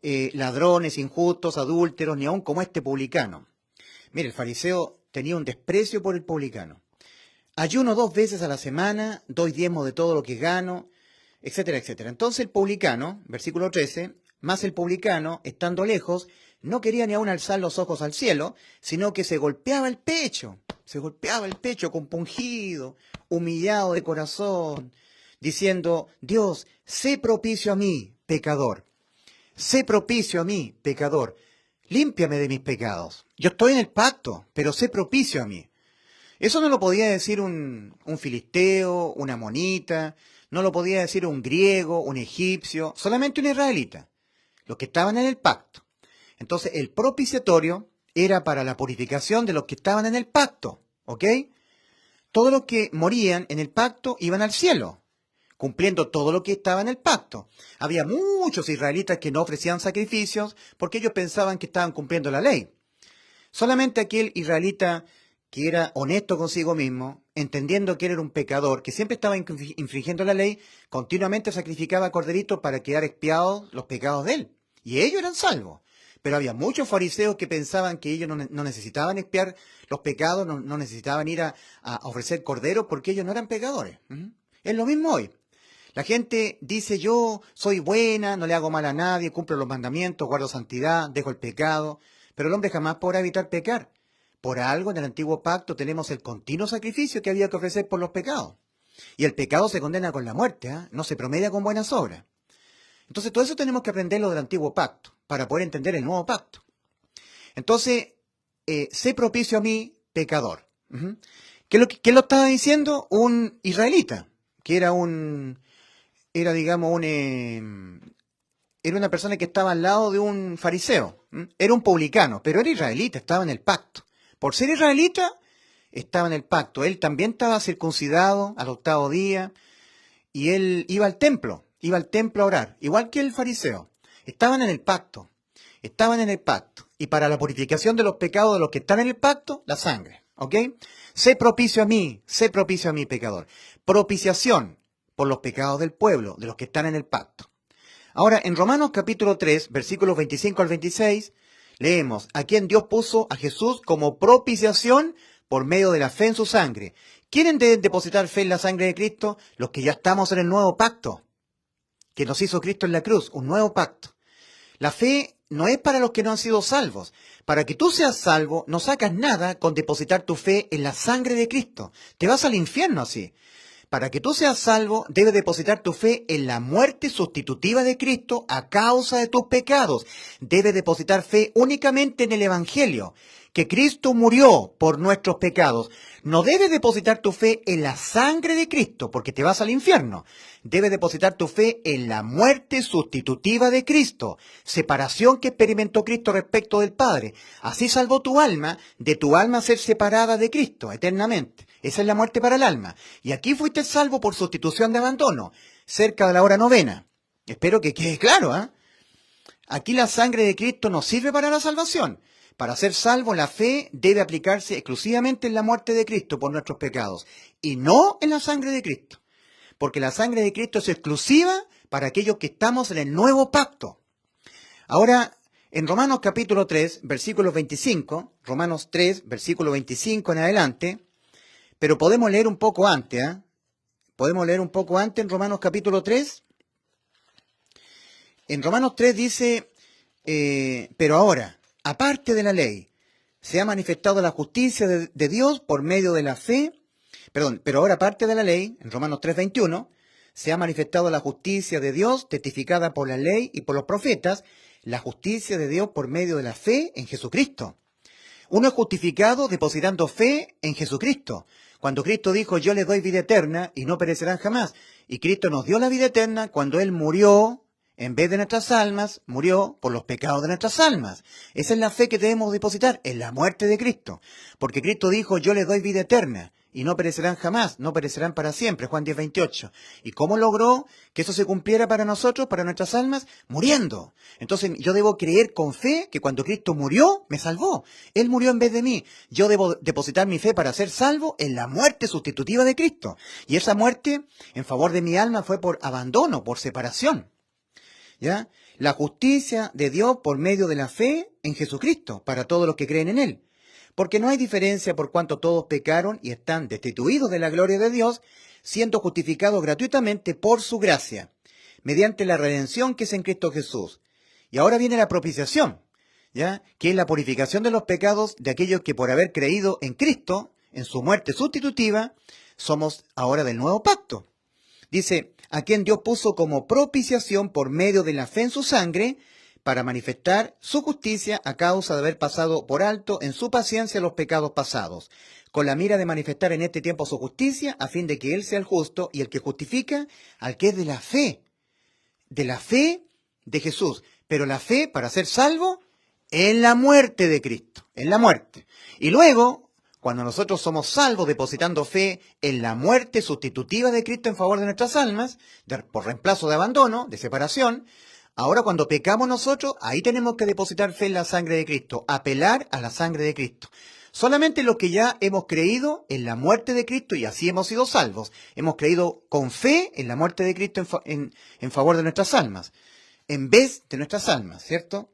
ladrones, injustos, adúlteros, ni aun como este publicano. Mire, el fariseo tenía un desprecio por el publicano. Ayuno 2 veces a la semana, doy diezmo de todo lo que gano, etcétera, etcétera. Entonces el publicano, versículo 13, más el publicano, estando lejos, no quería ni aún alzar los ojos al cielo, sino que se golpeaba el pecho compungido, humillado de corazón, diciendo: Dios, sé propicio a mí, pecador. Sé propicio a mí, pecador. Límpiame de mis pecados. Yo estoy en el pacto, pero sé propicio a mí. Eso no lo podía decir un filisteo, una monita, no lo podía decir un griego, un egipcio, solamente un israelita, los que estaban en el pacto. Entonces, el propiciatorio era para la purificación de los que estaban en el pacto, ¿ok? Todos los que morían en el pacto iban al cielo, cumpliendo todo lo que estaba en el pacto. Había muchos israelitas que no ofrecían sacrificios porque ellos pensaban que estaban cumpliendo la ley. Solamente aquel israelita que era honesto consigo mismo, entendiendo que él era un pecador, que siempre estaba infringiendo la ley, continuamente sacrificaba corderitos para quedar expiados los pecados de él. Y ellos eran salvos. Pero había muchos fariseos que pensaban que ellos no necesitaban expiar los pecados, no necesitaban ir a ofrecer corderos porque ellos no eran pecadores. Es lo mismo hoy. La gente dice: yo soy buena, no le hago mal a nadie, cumplo los mandamientos, guardo santidad, dejo el pecado. Pero el hombre jamás podrá evitar pecar. Por algo en el antiguo pacto tenemos el continuo sacrificio que había que ofrecer por los pecados. Y el pecado se condena con la muerte, no se promedia con buenas obras. Entonces todo eso tenemos que aprenderlo del antiguo pacto para poder entender el nuevo pacto. Entonces, sé propicio a mí, pecador. Ujú. ¿Qué lo estaba diciendo? Un israelita, que digamos, era una persona que estaba al lado de un fariseo. Era un publicano, pero era israelita, estaba en el pacto. Por ser israelita, estaba en el pacto. Él también estaba circuncidado al 8º día y él iba al templo a orar, igual que el fariseo. Estaban en el pacto, estaban en el pacto. Y para la purificación de los pecados de los que están en el pacto, la sangre. ¿Ok? Sé propicio a mí, pecador. Propiciación por los pecados del pueblo, de los que están en el pacto. Ahora, en Romanos capítulo 3, versículos 25 al 26, leemos, a quien Dios puso a Jesús como propiciación por medio de la fe en su sangre. ¿Quieren depositar fe en la sangre de Cristo? Los que ya estamos en el nuevo pacto, que nos hizo Cristo en la cruz, un nuevo pacto. La fe no es para los que no han sido salvos. Para que tú seas salvo, no sacas nada con depositar tu fe en la sangre de Cristo. Te vas al infierno así. Para que tú seas salvo, debes depositar tu fe en la muerte sustitutiva de Cristo a causa de tus pecados. Debes depositar fe únicamente en el Evangelio, que Cristo murió por nuestros pecados. No debes depositar tu fe en la sangre de Cristo, porque te vas al infierno. Debes depositar tu fe en la muerte sustitutiva de Cristo, separación que experimentó Cristo respecto del Padre. Así salvó tu alma, de tu alma ser separada de Cristo eternamente. Esa es la muerte para el alma. Y aquí fuiste salvo por sustitución de abandono, cerca de la hora 9. Espero que quede claro, ¿eh? Aquí la sangre de Cristo no sirve para la salvación. Para ser salvo, la fe debe aplicarse exclusivamente en la muerte de Cristo por nuestros pecados, y no en la sangre de Cristo. Porque la sangre de Cristo es exclusiva para aquellos que estamos en el nuevo pacto. Ahora, en Romanos capítulo 3, versículo 25, Romanos 3, versículo 25 en adelante, pero podemos leer un poco antes, ¿eh? Podemos leer un poco antes en Romanos capítulo 3. En Romanos 3 dice, pero ahora, aparte de la ley, se ha manifestado la justicia de Dios por medio de la fe. Pero ahora aparte de la ley, en Romanos 3:21, se ha manifestado la justicia de Dios testificada por la ley y por los profetas, la justicia de Dios por medio de la fe en Jesucristo. Uno es justificado depositando fe en Jesucristo. Cuando Cristo dijo, yo les doy vida eterna y no perecerán jamás. Y Cristo nos dio la vida eterna cuando Él murió, en vez de nuestras almas, murió por los pecados de nuestras almas. Esa es la fe que debemos depositar, en la muerte de Cristo. Porque Cristo dijo, yo les doy vida eterna y no perecerán jamás, no perecerán para siempre, Juan 10:28. ¿Y cómo logró que eso se cumpliera para nosotros, para nuestras almas? Muriendo. Entonces yo debo creer con fe que cuando Cristo murió, me salvó. Él murió en vez de mí. Yo debo depositar mi fe para ser salvo en la muerte sustitutiva de Cristo. Y esa muerte en favor de mi alma fue por abandono, por separación. ¿Ya? La justicia de Dios por medio de la fe en Jesucristo, para todos los que creen en Él. Porque no hay diferencia por cuanto todos pecaron y están destituidos de la gloria de Dios, siendo justificados gratuitamente por su gracia, mediante la redención que es en Cristo Jesús. Y ahora viene la propiciación, ¿ya? Que es la purificación de los pecados de aquellos que por haber creído en Cristo, en su muerte sustitutiva, somos ahora del nuevo pacto. Dice, a quien Dios puso como propiciación por medio de la fe en su sangre, para manifestar su justicia a causa de haber pasado por alto en su paciencia los pecados pasados, con la mira de manifestar en este tiempo su justicia, a fin de que Él sea el justo y el que justifica al que es de la fe de Jesús. Pero la fe para ser salvo en la muerte de Cristo, en la muerte. Y luego, cuando nosotros somos salvos depositando fe en la muerte sustitutiva de Cristo en favor de nuestras almas, por reemplazo de abandono, de separación, ahora cuando pecamos nosotros, ahí tenemos que depositar fe en la sangre de Cristo, apelar a la sangre de Cristo. Solamente los que ya hemos creído en la muerte de Cristo y así hemos sido salvos, hemos creído con fe en la muerte de Cristo en favor de nuestras almas, en vez de nuestras almas, ¿cierto?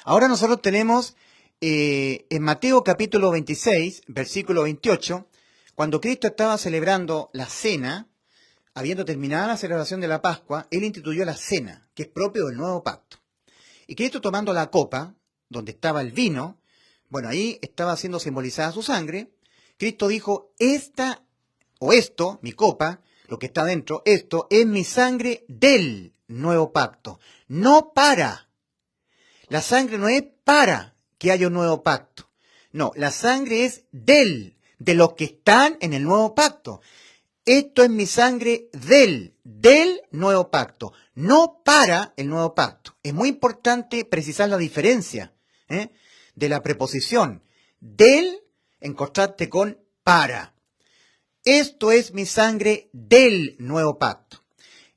Ahora nosotros tenemos en Mateo capítulo 26, versículo 28, cuando Cristo estaba celebrando la cena, habiendo terminado la celebración de la Pascua, Él instituyó la cena, que es propio del nuevo pacto. Y Cristo tomando la copa, donde estaba el vino, bueno, ahí estaba siendo simbolizada su sangre, Cristo dijo, esta o esto, mi copa, lo que está dentro, esto es mi sangre del nuevo pacto, no para. La sangre no es para que haya un nuevo pacto. No, la sangre es de los que están en el nuevo pacto. Esto es mi sangre del nuevo pacto, no para el nuevo pacto. Es muy importante precisar la diferencia de la preposición del en contraste con para. Esto es mi sangre del nuevo pacto.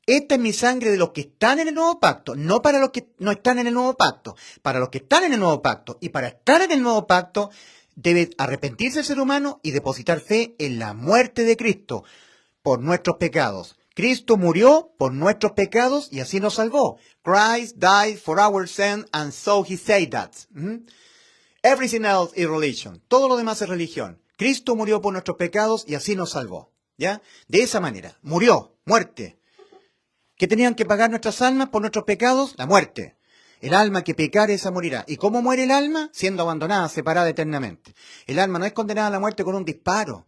Esta es mi sangre de los que están en el nuevo pacto, no para los que no están en el nuevo pacto, para los que están en el nuevo pacto. Y para estar en el nuevo pacto debe arrepentirse el ser humano y depositar fe en la muerte de Cristo por nuestros pecados. Cristo murió por nuestros pecados y así nos salvó. Christ died for our sin and so he said that. Everything else is religion. Todo lo demás es religión. Cristo murió por nuestros pecados y así nos salvó. ¿Ya? De esa manera. Murió. Muerte. ¿Qué tenían que pagar nuestras almas por nuestros pecados? La muerte. El alma que pecare, esa morirá. ¿Y cómo muere el alma? Siendo abandonada, separada eternamente. El alma no es condenada a la muerte con un disparo,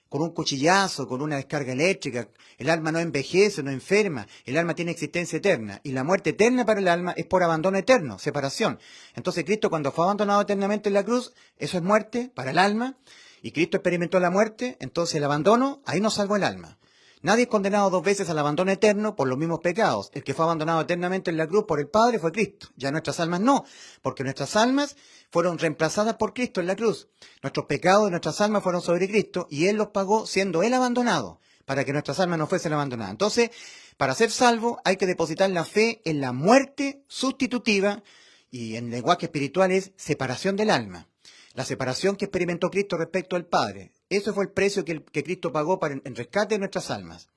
con un cuchillazo, con una descarga eléctrica. El alma no envejece, no enferma. El alma tiene existencia eterna. Y la muerte eterna para el alma es por abandono eterno, separación. Entonces Cristo, cuando fue abandonado eternamente en la cruz, eso es muerte para el alma. Y Cristo experimentó la muerte, entonces el abandono, ahí nos salvó el alma. Nadie es condenado 2 veces al abandono eterno por los mismos pecados. El que fue abandonado eternamente en la cruz por el Padre fue Cristo. Ya nuestras almas no, porque nuestras almas fueron reemplazadas por Cristo en la cruz. Nuestros pecados de nuestras almas fueron sobre Cristo y Él los pagó siendo Él abandonado, para que nuestras almas no fuesen abandonadas. Entonces, para ser salvo hay que depositar la fe en la muerte sustitutiva, y en lenguaje espiritual es separación del alma. La separación que experimentó Cristo respecto al Padre. Ese fue el precio que Cristo pagó en rescate de nuestras almas.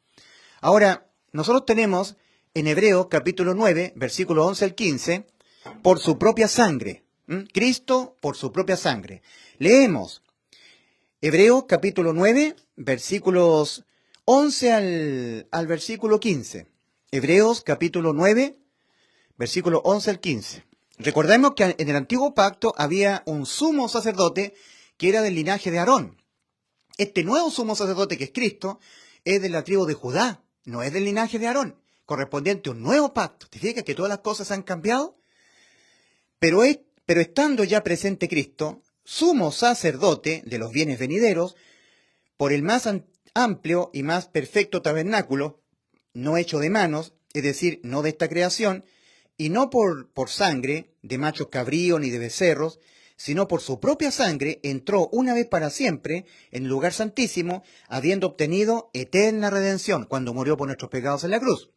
Ahora, nosotros tenemos en Hebreos capítulo 9, versículo 11 al 15, por su propia sangre. Cristo por su propia sangre. Leemos Hebreos capítulo 9, versículos 11 al versículo 15. Hebreos capítulo 9, versículo 11 al 15. Recordemos que en el antiguo pacto había un sumo sacerdote que era del linaje de Aarón. Este nuevo sumo sacerdote, que es Cristo, es de la tribu de Judá, no es del linaje de Aarón, correspondiente a un nuevo pacto. ¿Te fijas que todas las cosas han cambiado? Pero estando ya presente Cristo, sumo sacerdote de los bienes venideros, por el más amplio y más perfecto tabernáculo, no hecho de manos, es decir, no de esta creación, y no por sangre de machos cabríos ni de becerros, sino por su propia sangre, entró una vez para siempre en el lugar santísimo, habiendo obtenido eterna redención cuando murió por nuestros pecados en la cruz.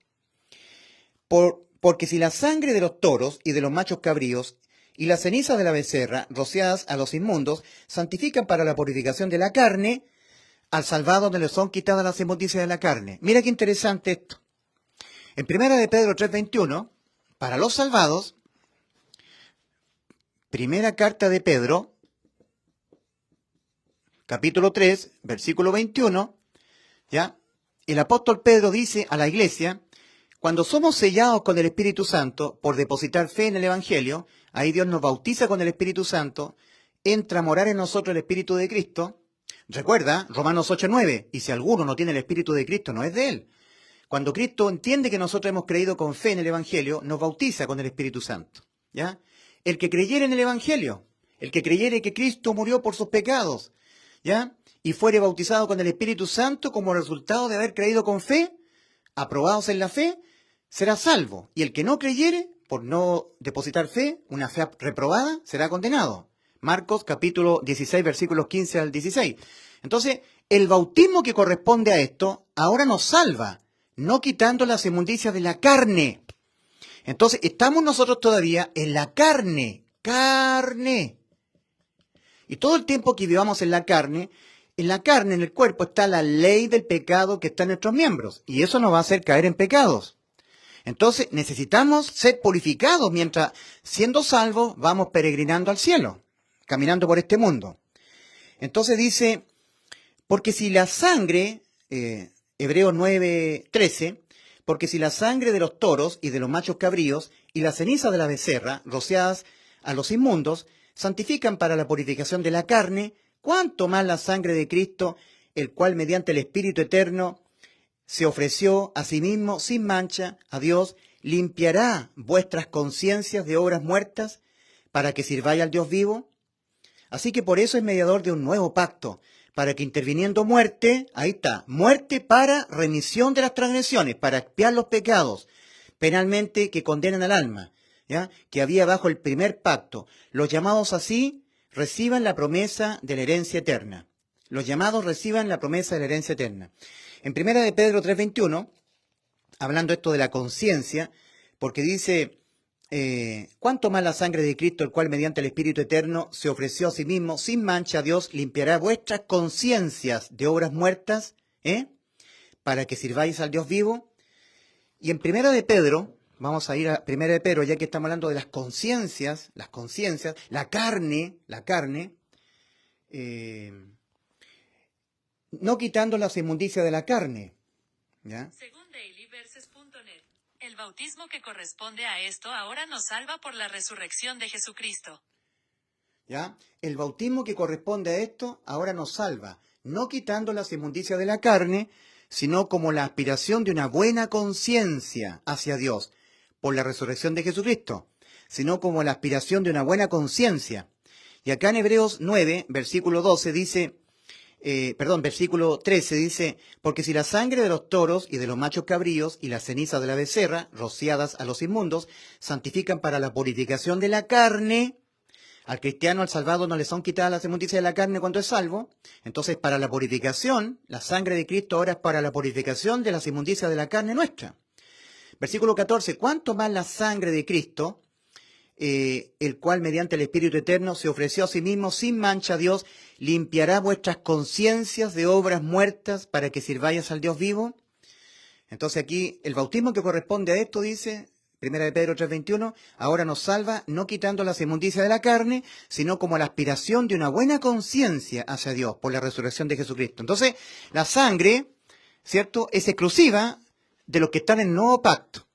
Porque si la sangre de los toros y de los machos cabríos y las cenizas de la becerra, rociadas a los inmundos, santifican para la purificación de la carne, al salvado donde le son quitadas las inmundicias de la carne. Mira qué interesante esto. En 1 de Pedro 3:21, para los salvados, primera carta de Pedro, capítulo 3, versículo 21, ¿ya? El apóstol Pedro dice a la iglesia: cuando somos sellados con el Espíritu Santo por depositar fe en el Evangelio, ahí Dios nos bautiza con el Espíritu Santo, entra a morar en nosotros el Espíritu de Cristo. Recuerda, Romanos 8:9, y si alguno no tiene el Espíritu de Cristo, no es de él. Cuando Cristo entiende que nosotros hemos creído con fe en el Evangelio, nos bautiza con el Espíritu Santo, ¿ya? El que creyere en el Evangelio, el que creyere que Cristo murió por sus pecados, ¿ya? Y fuere bautizado con el Espíritu Santo como resultado de haber creído con fe, aprobados en la fe, será salvo. Y el que no creyere, por no depositar fe, una fe reprobada, será condenado. Marcos capítulo 16, versículos 15 al 16. Entonces, el bautismo que corresponde a esto, ahora nos salva, no quitando las inmundicias de la carne. Entonces, estamos nosotros todavía en la carne. Y todo el tiempo que vivamos en la carne, en el cuerpo, está la ley del pecado que está en nuestros miembros. Y eso nos va a hacer caer en pecados. Entonces, necesitamos ser purificados mientras, siendo salvos, vamos peregrinando al cielo, caminando por este mundo. Entonces dice, porque si la sangre, Hebreos 9:13, porque si la sangre de los toros y de los machos cabríos y la ceniza de la becerra, rociadas a los inmundos, santifican para la purificación de la carne, cuánto más la sangre de Cristo, el cual mediante el Espíritu eterno se ofreció a sí mismo sin mancha a Dios, limpiará vuestras conciencias de obras muertas para que sirváis al Dios vivo. Así que por eso es mediador de un nuevo pacto, para que interviniendo muerte, ahí está, muerte para remisión de las transgresiones, para expiar los pecados penalmente que condenan al alma, ¿ya? Que había bajo el primer pacto. Los llamados así reciban la promesa de la herencia eterna. Los llamados reciban la promesa de la herencia eterna. En primera de Pedro 3:21, hablando esto de la conciencia, porque dice, cuánto más la sangre de Cristo, el cual mediante el Espíritu Eterno se ofreció a sí mismo sin mancha a Dios, limpiará vuestras conciencias de obras muertas, para que sirváis al Dios vivo. Y en primera de Pedro, vamos a ir a primera de Pedro, ya que estamos hablando de las conciencias, la carne, no quitando las inmundicias de la carne, ¿ya? Según dailyverses.net, el bautismo que corresponde a esto ahora nos salva por la resurrección de Jesucristo. ¿Ya? El bautismo que corresponde a esto ahora nos salva, no quitando las inmundicias de la carne, sino como la aspiración de una buena conciencia hacia Dios, por la resurrección de Jesucristo, sino como la aspiración de una buena conciencia. Y acá en Hebreos 9, versículo 12 dice, versículo 13 dice, porque si la sangre de los toros y de los machos cabríos y la ceniza de la becerra, rociadas a los inmundos, santifican para la purificación de la carne, al cristiano, al salvado, no le son quitadas las inmundicias de la carne cuando es salvo. Entonces, para la purificación, la sangre de Cristo ahora es para la purificación de las inmundicias de la carne nuestra. Versículo 14, ¿cuánto más la sangre de Cristo, el cual mediante el Espíritu Eterno se ofreció a sí mismo sin mancha a Dios, limpiará vuestras conciencias de obras muertas para que sirváis al Dios vivo? Entonces aquí, el bautismo que corresponde a esto, dice Primera de Pedro 3:21, ahora nos salva no quitando las inmundicias de la carne, sino como la aspiración de una buena conciencia hacia Dios por la resurrección de Jesucristo. Entonces, la sangre, ¿cierto?, es exclusiva de los que están en el nuevo pacto.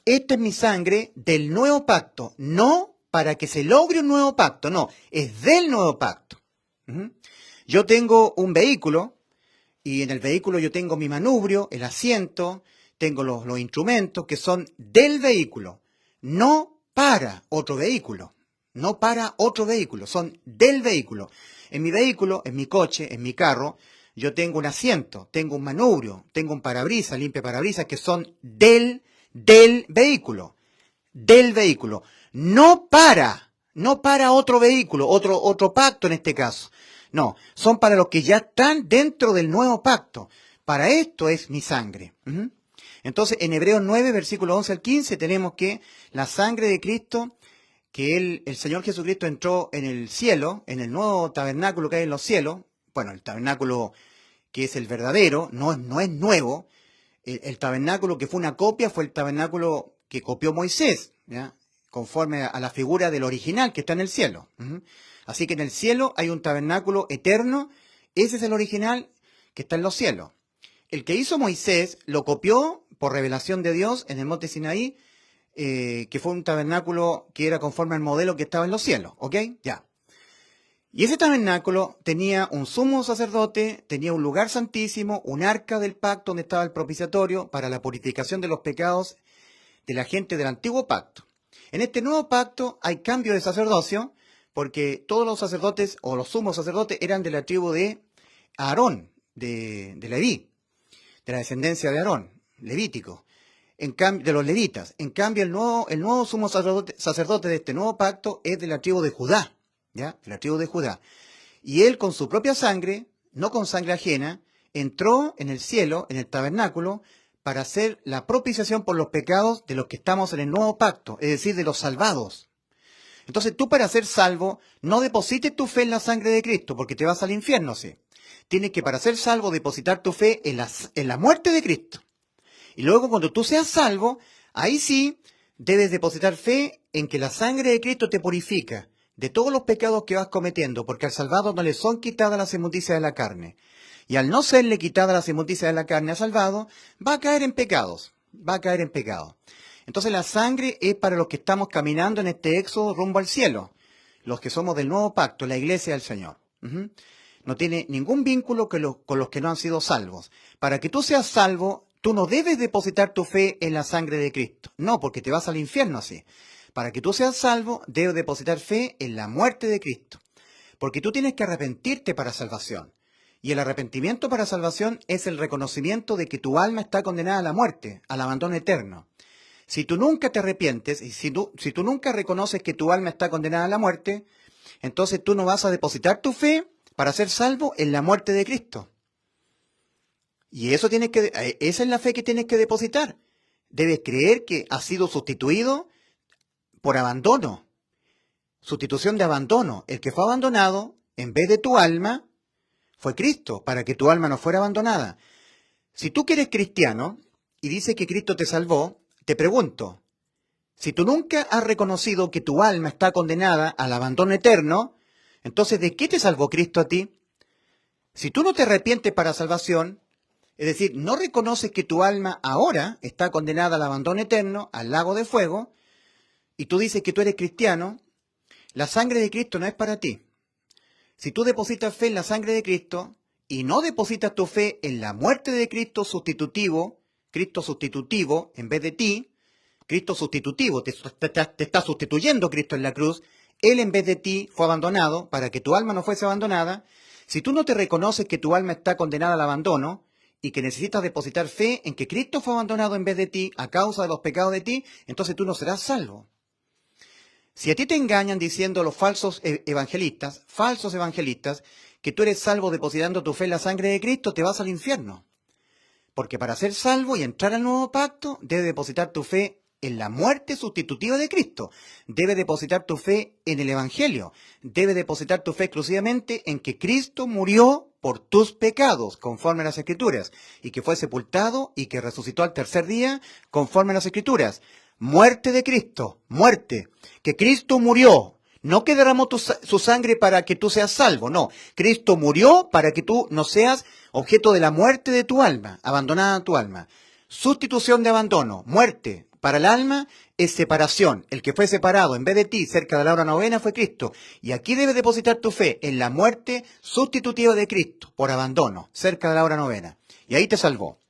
Esta es mi sangre del nuevo pacto, no para que se logre un nuevo pacto, no, es del nuevo pacto. Yo tengo un vehículo, y en el vehículo yo tengo mi manubrio, el asiento, tengo los instrumentos que son del vehículo, no para otro vehículo, son del vehículo. En mi vehículo, en mi coche, en mi carro, yo tengo un asiento, tengo un manubrio, tengo un parabrisas, limpia parabrisas, que son del vehículo, no para otro vehículo, otro pacto en este caso. No, son para los que ya están dentro del nuevo pacto. Para esto es mi sangre. Entonces, en Hebreos 9, versículo 11 al 15, tenemos que la sangre de Cristo, que el Señor Jesucristo entró en el cielo, en el nuevo tabernáculo que hay en los cielos. Bueno, el tabernáculo que es el verdadero, no es nuevo. El tabernáculo que fue una copia fue el tabernáculo que copió Moisés, ¿ya?, conforme a la figura del original que está en el cielo. Así que en el cielo hay un tabernáculo eterno, ese es el original que está en los cielos. El que hizo Moisés lo copió por revelación de Dios en el monte Sinaí, que fue un tabernáculo que era conforme al modelo que estaba en los cielos, ¿ok? Ya. Y ese tabernáculo tenía un sumo sacerdote, tenía un lugar santísimo, un arca del pacto donde estaba el propiciatorio para la purificación de los pecados de la gente del antiguo pacto. En este nuevo pacto hay cambio de sacerdocio, porque todos los sacerdotes o los sumos sacerdotes eran de la tribu de Aarón, de Leví, de la descendencia de Aarón, levítico, de los levitas. En cambio, el nuevo sumo sacerdote de este nuevo pacto es de la tribu de Judá, ¿ya? De la tribu de Judá. Y él con su propia sangre, no con sangre ajena, entró en el cielo, en el tabernáculo, para hacer la propiciación por los pecados de los que estamos en el nuevo pacto, es decir, de los salvados. Entonces tú, para ser salvo, no deposites tu fe en la sangre de Cristo, porque te vas al infierno, ¿sí? Tienes que, para ser salvo, depositar tu fe en la muerte de Cristo. Y luego, cuando tú seas salvo, ahí sí debes depositar fe en que la sangre de Cristo te purifica de todos los pecados que vas cometiendo, porque al salvado no le son quitadas las inmundicias de la carne. Y al no serle quitadas las inmundicias de la carne al salvado, va a caer en pecados, Entonces la sangre es para los que estamos caminando en este éxodo rumbo al cielo, los que somos del nuevo pacto, la iglesia del Señor. No tiene ningún vínculo con los que no han sido salvos. Para que tú seas salvo, tú no debes depositar tu fe en la sangre de Cristo. No, porque te vas al infierno así. Para que tú seas salvo, debes depositar fe en la muerte de Cristo. Porque tú tienes que arrepentirte para salvación. Y el arrepentimiento para salvación es el reconocimiento de que tu alma está condenada a la muerte, al abandono eterno. Si tú nunca te arrepientes y si tú nunca reconoces que tu alma está condenada a la muerte, entonces tú no vas a depositar tu fe para ser salvo en la muerte de Cristo. Y esa es la fe que tienes que depositar. Debes creer que has sido sustituido por abandono. Sustitución de abandono. El que fue abandonado, en vez de tu alma, fue Cristo, para que tu alma no fuera abandonada. Si tú que eres cristiano y dices que Cristo te salvó, te pregunto, si tú nunca has reconocido que tu alma está condenada al abandono eterno, entonces ¿de qué te salvó Cristo a ti? Si tú no te arrepientes para salvación, es decir, no reconoces que tu alma ahora está condenada al abandono eterno, al lago de fuego, y tú dices que tú eres cristiano, la sangre de Cristo no es para ti. Si tú depositas fe en la sangre de Cristo y no depositas tu fe en la muerte de Cristo sustitutivo en vez de ti, Cristo sustitutivo, te está sustituyendo Cristo en la cruz, Él en vez de ti fue abandonado para que tu alma no fuese abandonada. Si tú no te reconoces que tu alma está condenada al abandono y que necesitas depositar fe en que Cristo fue abandonado en vez de ti a causa de los pecados de ti, entonces tú no serás salvo. Si a ti te engañan diciendo los falsos evangelistas, que tú eres salvo depositando tu fe en la sangre de Cristo, te vas al infierno. Porque para ser salvo y entrar al nuevo pacto, debes depositar tu fe en la muerte sustitutiva de Cristo. Debes depositar tu fe en el Evangelio. Debes depositar tu fe exclusivamente en que Cristo murió por tus pecados, conforme a las Escrituras, y que fue sepultado y que resucitó al tercer día, conforme a las Escrituras. Muerte de Cristo, muerte. Que Cristo murió, no que derramó su sangre para que tú seas salvo, no. Cristo murió para que tú no seas objeto de la muerte de tu alma, abandonada tu alma. Sustitución de abandono, muerte. Para el alma es separación. El que fue separado en vez de ti cerca de la hora novena fue Cristo. Y aquí debes depositar tu fe en la muerte sustitutiva de Cristo por abandono, cerca de la hora novena. Y ahí te salvó.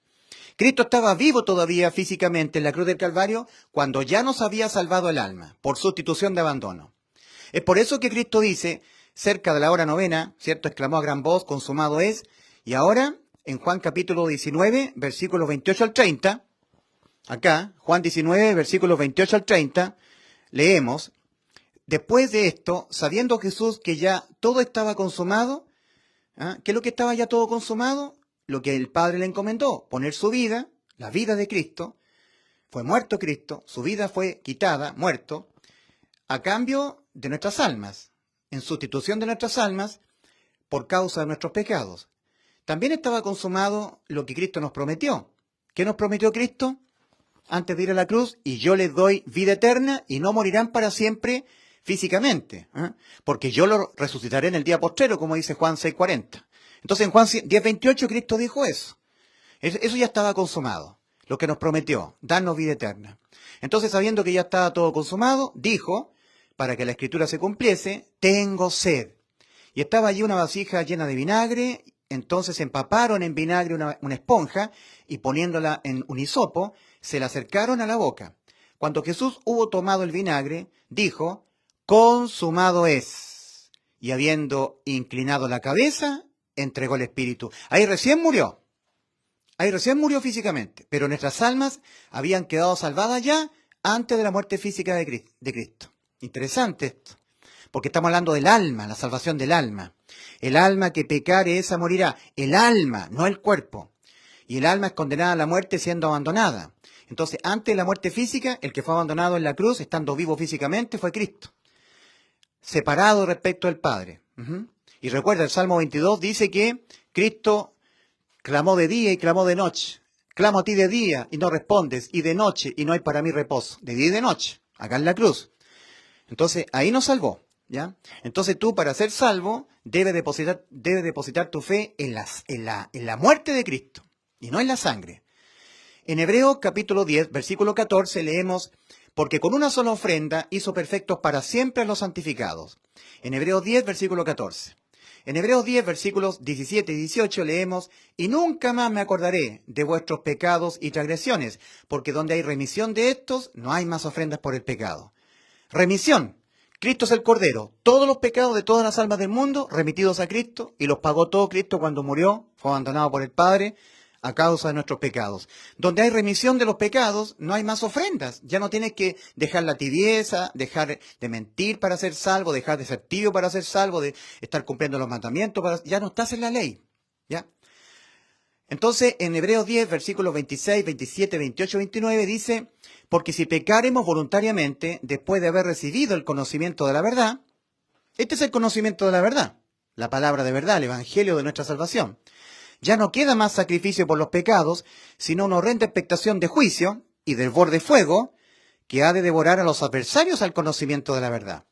Cristo estaba vivo todavía físicamente en la cruz del Calvario cuando ya nos había salvado el alma, por sustitución de abandono. Es por eso que Cristo dice, cerca de la hora novena, ¿cierto? Exclamó a gran voz, consumado es. Y ahora, en Juan capítulo 19, versículos 28 al 30, acá, Juan 19, versículos 28 al 30, leemos, después de esto, sabiendo Jesús que ya todo estaba consumado, ¿qué es lo que estaba ya todo consumado? Lo que el Padre le encomendó, poner su vida, la vida de Cristo. Fue muerto Cristo, su vida fue quitada, muerto, a cambio de nuestras almas, en sustitución de nuestras almas, por causa de nuestros pecados. También estaba consumado lo que Cristo nos prometió. ¿Qué nos prometió Cristo? Antes de ir a la cruz, y yo les doy vida eterna y no morirán para siempre físicamente, porque yo lo resucitaré en el día postrero, como dice Juan 6:40. Entonces en Juan 10:28 Cristo dijo eso. Eso ya estaba consumado, lo que nos prometió, darnos vida eterna. Entonces, sabiendo que ya estaba todo consumado, dijo, para que la escritura se cumpliese, tengo sed. Y estaba allí una vasija llena de vinagre, entonces empaparon en vinagre una esponja y poniéndola en un hisopo, se la acercaron a la boca. Cuando Jesús hubo tomado el vinagre, dijo, consumado es. Y habiendo inclinado la cabeza, entregó el espíritu. Ahí recién murió físicamente, pero nuestras almas habían quedado salvadas ya antes de la muerte física de Cristo. Interesante esto, porque estamos hablando del alma, la salvación del alma. El alma que pecare, esa morirá. El alma, no el cuerpo. Y el alma es condenada a la muerte siendo abandonada. Entonces, antes de la muerte física, el que fue abandonado en la cruz, estando vivo físicamente, fue Cristo. Separado respecto al Padre. Y recuerda, el Salmo 22 dice que Cristo clamó de día y clamó de noche. Clamo a ti de día y no respondes, y de noche y no hay para mí reposo. De día y de noche, acá en la cruz. Entonces, ahí nos salvó, ¿ya? Entonces tú, para ser salvo, debes depositar tu fe en la muerte de Cristo, y no en la sangre. En Hebreos capítulo 10, versículo 14, leemos, porque con una sola ofrenda hizo perfectos para siempre a los santificados. En Hebreos 10, versículo 14. En Hebreos 10, versículos 17 y 18 leemos, y nunca más me acordaré de vuestros pecados y transgresiones, porque donde hay remisión de estos, no hay más ofrendas por el pecado. Remisión. Cristo es el Cordero. Todos los pecados de todas las almas del mundo remitidos a Cristo, y los pagó todo Cristo cuando murió, fue abandonado por el Padre a causa de nuestros pecados. Donde hay remisión de los pecados, no hay más ofrendas. Ya no tienes que dejar la tibieza, dejar de mentir para ser salvo, dejar de ser tibio para ser salvo, de estar cumpliendo los mandamientos, ya no estás en la ley. ¿Ya? Entonces, en Hebreos 10, versículos 26, 27, 28, 29, dice: porque si pecaremos voluntariamente, después de haber recibido el conocimiento de la verdad, este es el conocimiento de la verdad, la palabra de verdad, el evangelio de nuestra salvación. Ya no queda más sacrificio por los pecados, sino una horrenda expectación de juicio y del borde fuego que ha de devorar a los adversarios al conocimiento de la verdad.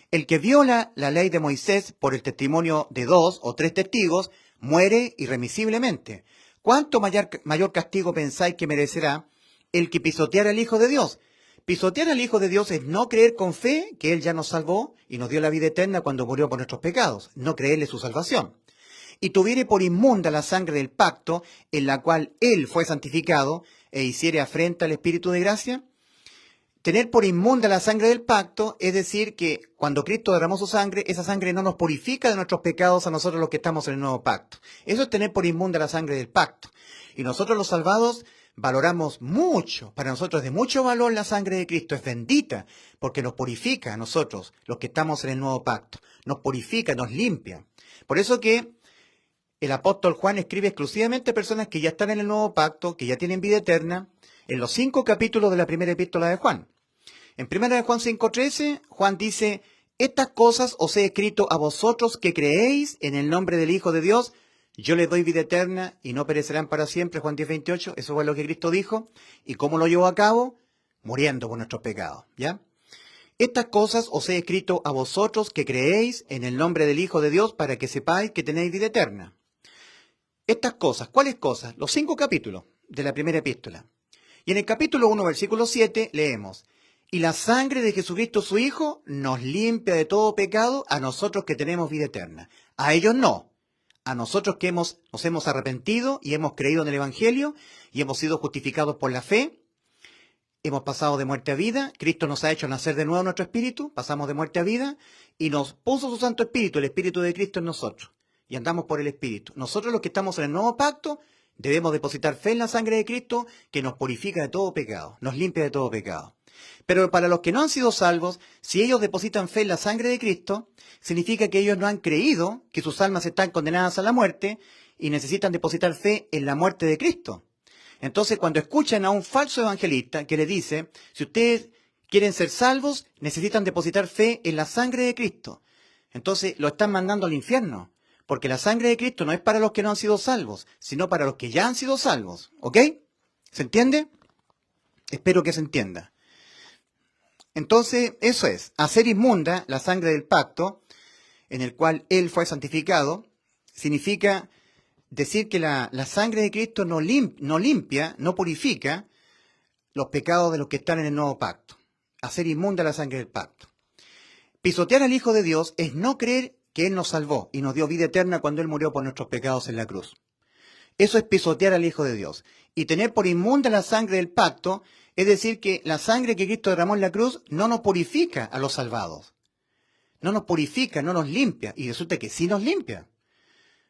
El que viola la ley de Moisés por el testimonio de 2 o 3 testigos muere irremisiblemente. ¿Cuánto mayor castigo pensáis que merecerá el que pisoteara al Hijo de Dios? Pisotear al Hijo de Dios es no creer con fe que Él ya nos salvó y nos dio la vida eterna cuando murió por nuestros pecados, no creerle su salvación. Y tuviere por inmunda la sangre del pacto en la cual Él fue santificado e hiciere afrenta al Espíritu de gracia. Tener por inmunda la sangre del pacto es decir que cuando Cristo derramó su sangre, esa sangre no nos purifica de nuestros pecados a nosotros los que estamos en el nuevo pacto. Eso es tener por inmunda la sangre del pacto. Y nosotros los salvados valoramos mucho, para nosotros es de mucho valor la sangre de Cristo, es bendita, porque nos purifica a nosotros los que estamos en el nuevo pacto. Nos purifica, nos limpia. Por eso que el apóstol Juan escribe exclusivamente a personas que ya están en el nuevo pacto, que ya tienen vida eterna, en los 5 capítulos de la primera epístola de Juan. En 1 de Juan 5:13, Juan dice: estas cosas os he escrito a vosotros que creéis en el nombre del Hijo de Dios, yo les doy vida eterna y no perecerán para siempre. Juan 10:28, eso fue lo que Cristo dijo. ¿Y cómo lo llevó a cabo? Muriendo por nuestros pecados, ¿ya? Estas cosas os he escrito a vosotros que creéis en el nombre del Hijo de Dios para que sepáis que tenéis vida eterna. Estas cosas, ¿cuáles cosas? Los 5 capítulos de la primera epístola. Y en el capítulo 1, versículo 7, leemos: y la sangre de Jesucristo su Hijo nos limpia de todo pecado a nosotros que tenemos vida eterna. A ellos no. A nosotros que nos hemos arrepentido y hemos creído en el Evangelio y hemos sido justificados por la fe, hemos pasado de muerte a vida, Cristo nos ha hecho nacer de nuevo nuestro espíritu, pasamos de muerte a vida y nos puso su Santo Espíritu, el Espíritu de Cristo en nosotros. Y andamos por el Espíritu. Nosotros los que estamos en el nuevo pacto debemos depositar fe en la sangre de Cristo que nos purifica de todo pecado, nos limpia de todo pecado. Pero para los que no han sido salvos, si ellos depositan fe en la sangre de Cristo, significa que ellos no han creído que sus almas están condenadas a la muerte y necesitan depositar fe en la muerte de Cristo. Entonces, cuando escuchan a un falso evangelista que le dice: si ustedes quieren ser salvos, necesitan depositar fe en la sangre de Cristo, entonces lo están mandando al infierno. Porque la sangre de Cristo no es para los que no han sido salvos, sino para los que ya han sido salvos. ¿Ok? ¿Se entiende? Espero que se entienda. Entonces, eso es, hacer inmunda la sangre del pacto, en el cual Él fue santificado, significa decir que la sangre de Cristo no limpia, no purifica los pecados de los que están en el nuevo pacto. Hacer inmunda la sangre del pacto. Pisotear al Hijo de Dios es no creer que Él nos salvó y nos dio vida eterna cuando Él murió por nuestros pecados en la cruz. Eso es pisotear al Hijo de Dios. Y tener por inmunda la sangre del pacto es decir que la sangre que Cristo derramó en la cruz no nos purifica a los salvados. No nos purifica, no nos limpia. Y resulta que sí nos limpia.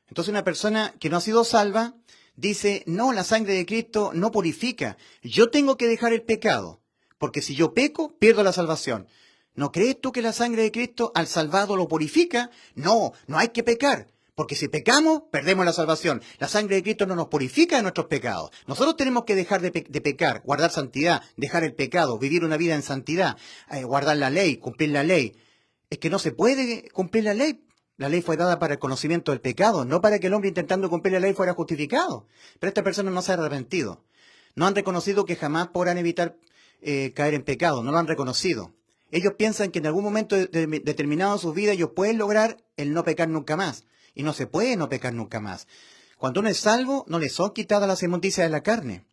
Entonces una persona que no ha sido salva dice: no, la sangre de Cristo no purifica. Yo tengo que dejar el pecado. Porque si yo peco, pierdo la salvación. ¿No crees tú que la sangre de Cristo al salvado lo purifica? No, no hay que pecar, porque si pecamos, perdemos la salvación. La sangre de Cristo no nos purifica de nuestros pecados. Nosotros tenemos que dejar de pecar, guardar santidad, dejar el pecado, vivir una vida en santidad, guardar la ley, cumplir la ley. Es que no se puede cumplir la ley. La ley fue dada para el conocimiento del pecado, no para que el hombre intentando cumplir la ley fuera justificado. Pero estas personas no se han arrepentido. No han reconocido que jamás podrán evitar caer en pecado, no lo han reconocido. Ellos piensan que en algún momento determinado de sus vidas ellos pueden lograr el no pecar nunca más. Y no se puede no pecar nunca más. Cuando uno es salvo, no le son quitadas las inmundicias de la carne.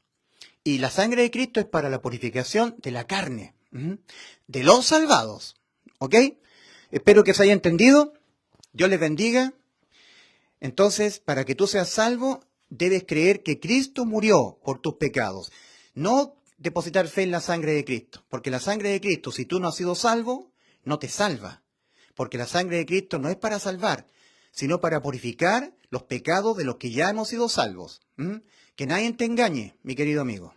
Y la sangre de Cristo es para la purificación de la carne, de los salvados. ¿Ok? Espero que se haya entendido. Dios les bendiga. Entonces, para que tú seas salvo, debes creer que Cristo murió por tus pecados. No depositar fe en la sangre de Cristo, porque la sangre de Cristo, si tú no has sido salvo, no te salva. Porque la sangre de Cristo no es para salvar, sino para purificar los pecados de los que ya hemos sido salvos. Que nadie te engañe, mi querido amigo.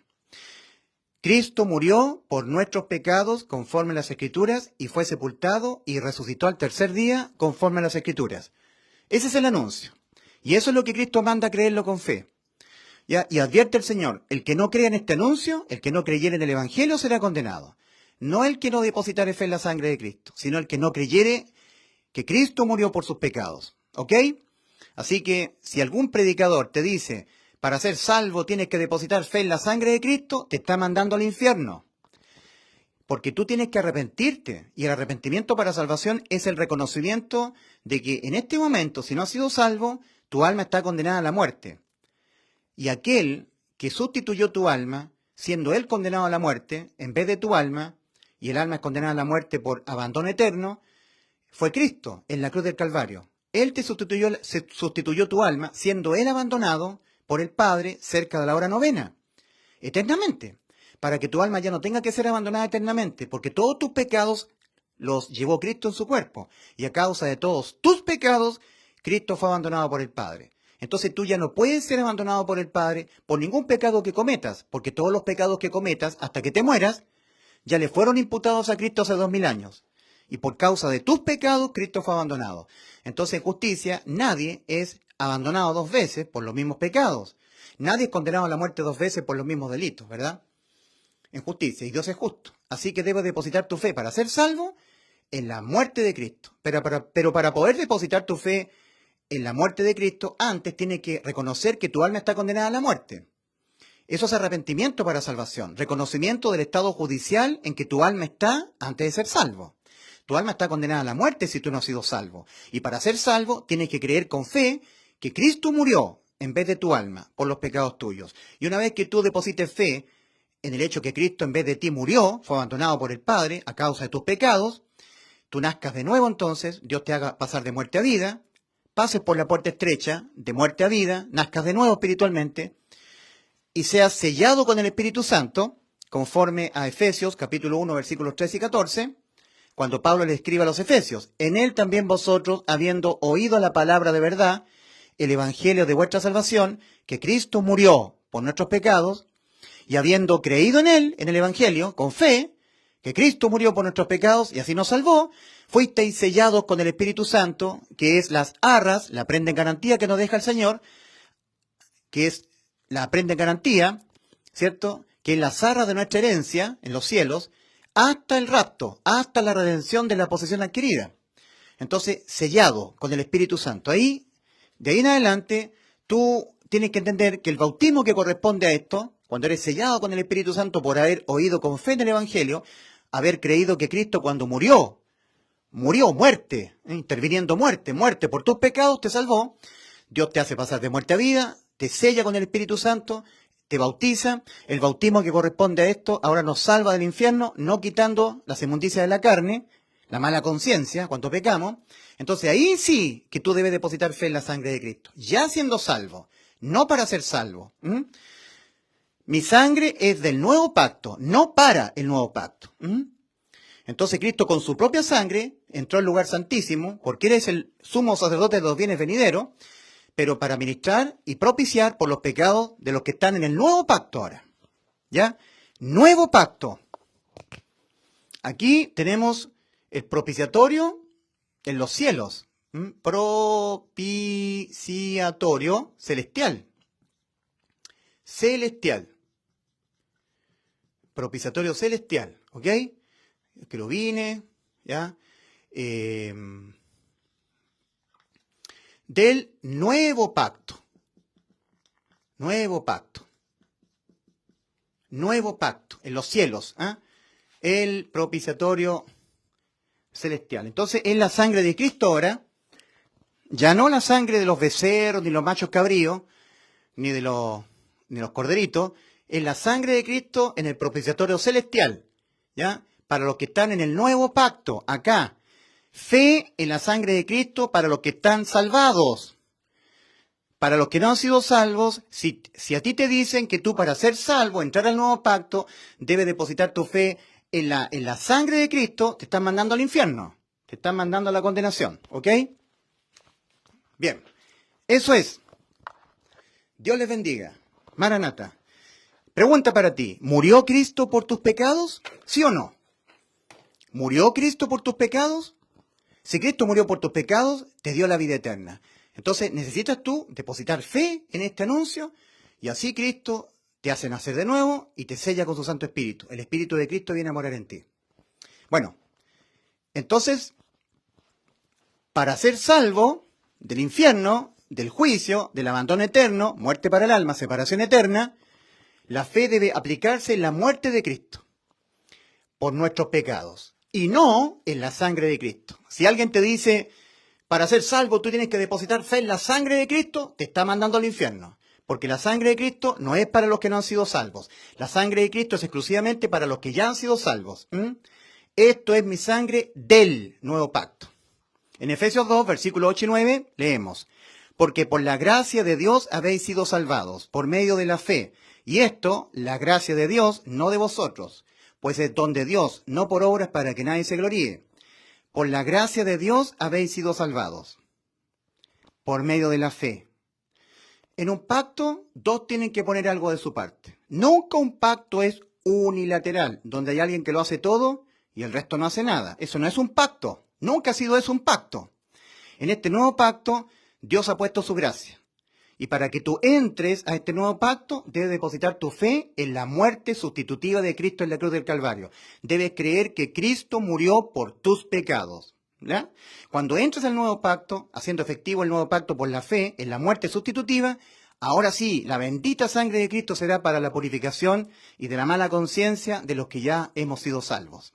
Cristo murió por nuestros pecados conforme a las Escrituras y fue sepultado y resucitó al tercer día conforme a las Escrituras. Ese es el anuncio. Y eso es lo que Cristo manda a creerlo con fe. ¿Ya? Y advierte el Señor, el que no crea en este anuncio, el que no creyere en el Evangelio será condenado. No el que no depositare fe en la sangre de Cristo, sino el que no creyere que Cristo murió por sus pecados. ¿Ok? Así que si algún predicador te dice, para ser salvo tienes que depositar fe en la sangre de Cristo, te está mandando al infierno. Porque tú tienes que arrepentirte. Y el arrepentimiento para salvación es el reconocimiento de que en este momento, si no has sido salvo, tu alma está condenada a la muerte. Y aquel que sustituyó tu alma, siendo él condenado a la muerte, en vez de tu alma, y el alma es condenada a la muerte por abandono eterno, fue Cristo en la cruz del Calvario. Él te sustituyó tu alma, siendo él abandonado por el Padre cerca de la hora novena, eternamente, para que tu alma ya no tenga que ser abandonada eternamente, porque todos tus pecados los llevó Cristo en su cuerpo, y a causa de todos tus pecados, Cristo fue abandonado por el Padre. Entonces tú ya no puedes ser abandonado por el Padre por ningún pecado que cometas, porque todos los pecados que cometas hasta que te mueras ya le fueron imputados a Cristo hace 2000 años. Y por causa de tus pecados, Cristo fue abandonado. Entonces, en justicia, nadie es abandonado 2 veces por los mismos pecados. Nadie es condenado a la muerte 2 veces por los mismos delitos, ¿verdad? En justicia, y Dios es justo. Así que debes depositar tu fe para ser salvo en la muerte de Cristo. Pero para poder depositar tu fe en la muerte de Cristo, antes tienes que reconocer que tu alma está condenada a la muerte. Eso es arrepentimiento para salvación, reconocimiento del estado judicial en que tu alma está antes de ser salvo. Tu alma está condenada a la muerte si tú no has sido salvo. Y para ser salvo tienes que creer con fe que Cristo murió en vez de tu alma por los pecados tuyos. Y una vez que tú deposites fe en el hecho que Cristo en vez de ti murió, fue abandonado por el Padre a causa de tus pecados, tú nazcas de nuevo entonces, Dios te haga pasar de muerte a vida, pases por la puerta estrecha de muerte a vida, nazcas de nuevo espiritualmente y seas sellado con el Espíritu Santo, conforme a Efesios capítulo 1 versículos 13 y 14, cuando Pablo le escribe a los Efesios, en él también vosotros, habiendo oído la palabra de verdad, el evangelio de vuestra salvación, que Cristo murió por nuestros pecados, y habiendo creído en él, en el evangelio, con fe, que Cristo murió por nuestros pecados y así nos salvó, fuisteis sellados con el Espíritu Santo, que es las arras, la prenda en garantía que nos deja el Señor, que es la prenda en garantía, ¿cierto? Que es las arras de nuestra herencia en los cielos, hasta el rapto, hasta la redención de la posesión adquirida. Entonces, sellado con el Espíritu Santo. Ahí, de ahí en adelante, tú tienes que entender que el bautismo que corresponde a esto, cuando eres sellado con el Espíritu Santo por haber oído con fe en el Evangelio, haber creído que Cristo cuando murió muerte, interviniendo muerte por tus pecados te salvó, Dios te hace pasar de muerte a vida, te sella con el Espíritu Santo, te bautiza, el bautismo que corresponde a esto ahora nos salva del infierno, no quitando las inmundicias de la carne, la mala conciencia, cuando pecamos. Entonces ahí sí que tú debes depositar fe en la sangre de Cristo, ya siendo salvo, no para ser salvo. Mi sangre es del nuevo pacto, no para el nuevo pacto. Entonces Cristo con su propia sangre entró al lugar santísimo, porque eres el sumo sacerdote de los bienes venideros, pero para ministrar y propiciar por los pecados de los que están en el nuevo pacto ahora. ¿Ya? Nuevo pacto. Aquí tenemos el propiciatorio en los cielos. Propiciatorio celestial. Celestial. Propiciatorio celestial. ¿Ok? Querubines, ¿ya? Del nuevo pacto. Nuevo pacto. Nuevo pacto en los cielos. El propiciatorio celestial. Entonces, es la sangre de Cristo ahora, ya no la sangre de los becerros, ni los machos cabríos, ni de los corderitos, es la sangre de Cristo en el propiciatorio celestial, ¿ya? Para los que están en el nuevo pacto, acá. Fe en la sangre de Cristo para los que están salvados. Para los que no han sido salvos, si a ti te dicen que tú para ser salvo, entrar al nuevo pacto, debes depositar tu fe en la sangre de Cristo, te están mandando al infierno. Te están mandando a la condenación. ¿Ok? Bien. Eso es. Dios les bendiga. Maranata. Pregunta para ti. ¿Murió Cristo por tus pecados? ¿Sí o no? ¿Murió Cristo por tus pecados? Si Cristo murió por tus pecados, te dio la vida eterna. Entonces necesitas tú depositar fe en este anuncio y así Cristo te hace nacer de nuevo y te sella con su Santo Espíritu. El Espíritu de Cristo viene a morar en ti. Bueno, entonces, para ser salvo del infierno, del juicio, del abandono eterno, muerte para el alma, separación eterna, la fe debe aplicarse en la muerte de Cristo por nuestros pecados y no en la sangre de Cristo. Si alguien te dice, para ser salvo tú tienes que depositar fe en la sangre de Cristo, te está mandando al infierno. Porque la sangre de Cristo no es para los que no han sido salvos. La sangre de Cristo es exclusivamente para los que ya han sido salvos. Esto es mi sangre del nuevo pacto. En Efesios 2, versículos 8 y 9, leemos, porque por la gracia de Dios habéis sido salvados, por medio de la fe. Y esto, la gracia de Dios, no de vosotros, pues es don de Dios, no por obras para que nadie se gloríe. Por la gracia de Dios habéis sido salvados, por medio de la fe. En un pacto, dos tienen que poner algo de su parte. Nunca un pacto es unilateral, donde hay alguien que lo hace todo y el resto no hace nada. Eso no es un pacto. Nunca ha sido eso un pacto. En este nuevo pacto, Dios ha puesto su gracia. Y para que tú entres a este nuevo pacto, debes depositar tu fe en la muerte sustitutiva de Cristo en la cruz del Calvario. Debes creer que Cristo murió por tus pecados. ¿Ya? Cuando entres al nuevo pacto, haciendo efectivo el nuevo pacto por la fe en la muerte sustitutiva, ahora sí, la bendita sangre de Cristo será para la purificación y de la mala conciencia de los que ya hemos sido salvos.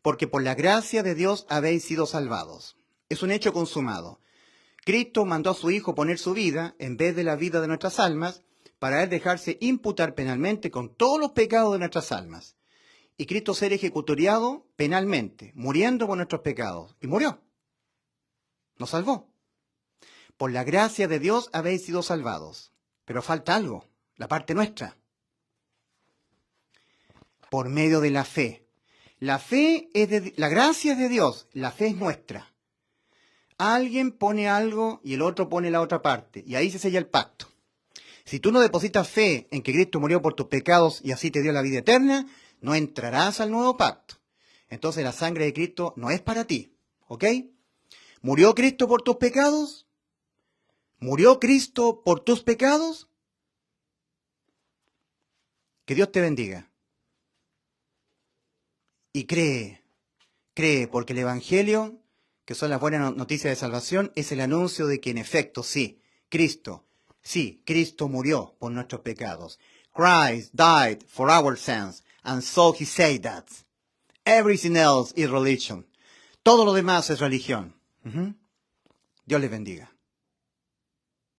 Porque por la gracia de Dios habéis sido salvados. Es un hecho consumado. Cristo mandó a su Hijo poner su vida en vez de la vida de nuestras almas para él dejarse imputar penalmente con todos los pecados de nuestras almas. Y Cristo ser ejecutoriado penalmente, muriendo por nuestros pecados. Y murió. Nos salvó. Por la gracia de Dios habéis sido salvados. Pero falta algo, la parte nuestra. Por medio de la fe. La fe es la gracia es de Dios, la fe es nuestra. Alguien pone algo y el otro pone la otra parte. Y ahí se sella el pacto. Si tú no depositas fe en que Cristo murió por tus pecados y así te dio la vida eterna, no entrarás al nuevo pacto. Entonces la sangre de Cristo no es para ti. ¿Ok? ¿Murió Cristo por tus pecados? ¿Murió Cristo por tus pecados? Que Dios te bendiga. Y cree, porque el Evangelio, que son las buenas noticias de salvación, es el anuncio de que en efecto, Cristo murió por nuestros pecados. Christ died for our sins, and so he said that. Everything else is religion. Todo lo demás es religión. Dios les bendiga.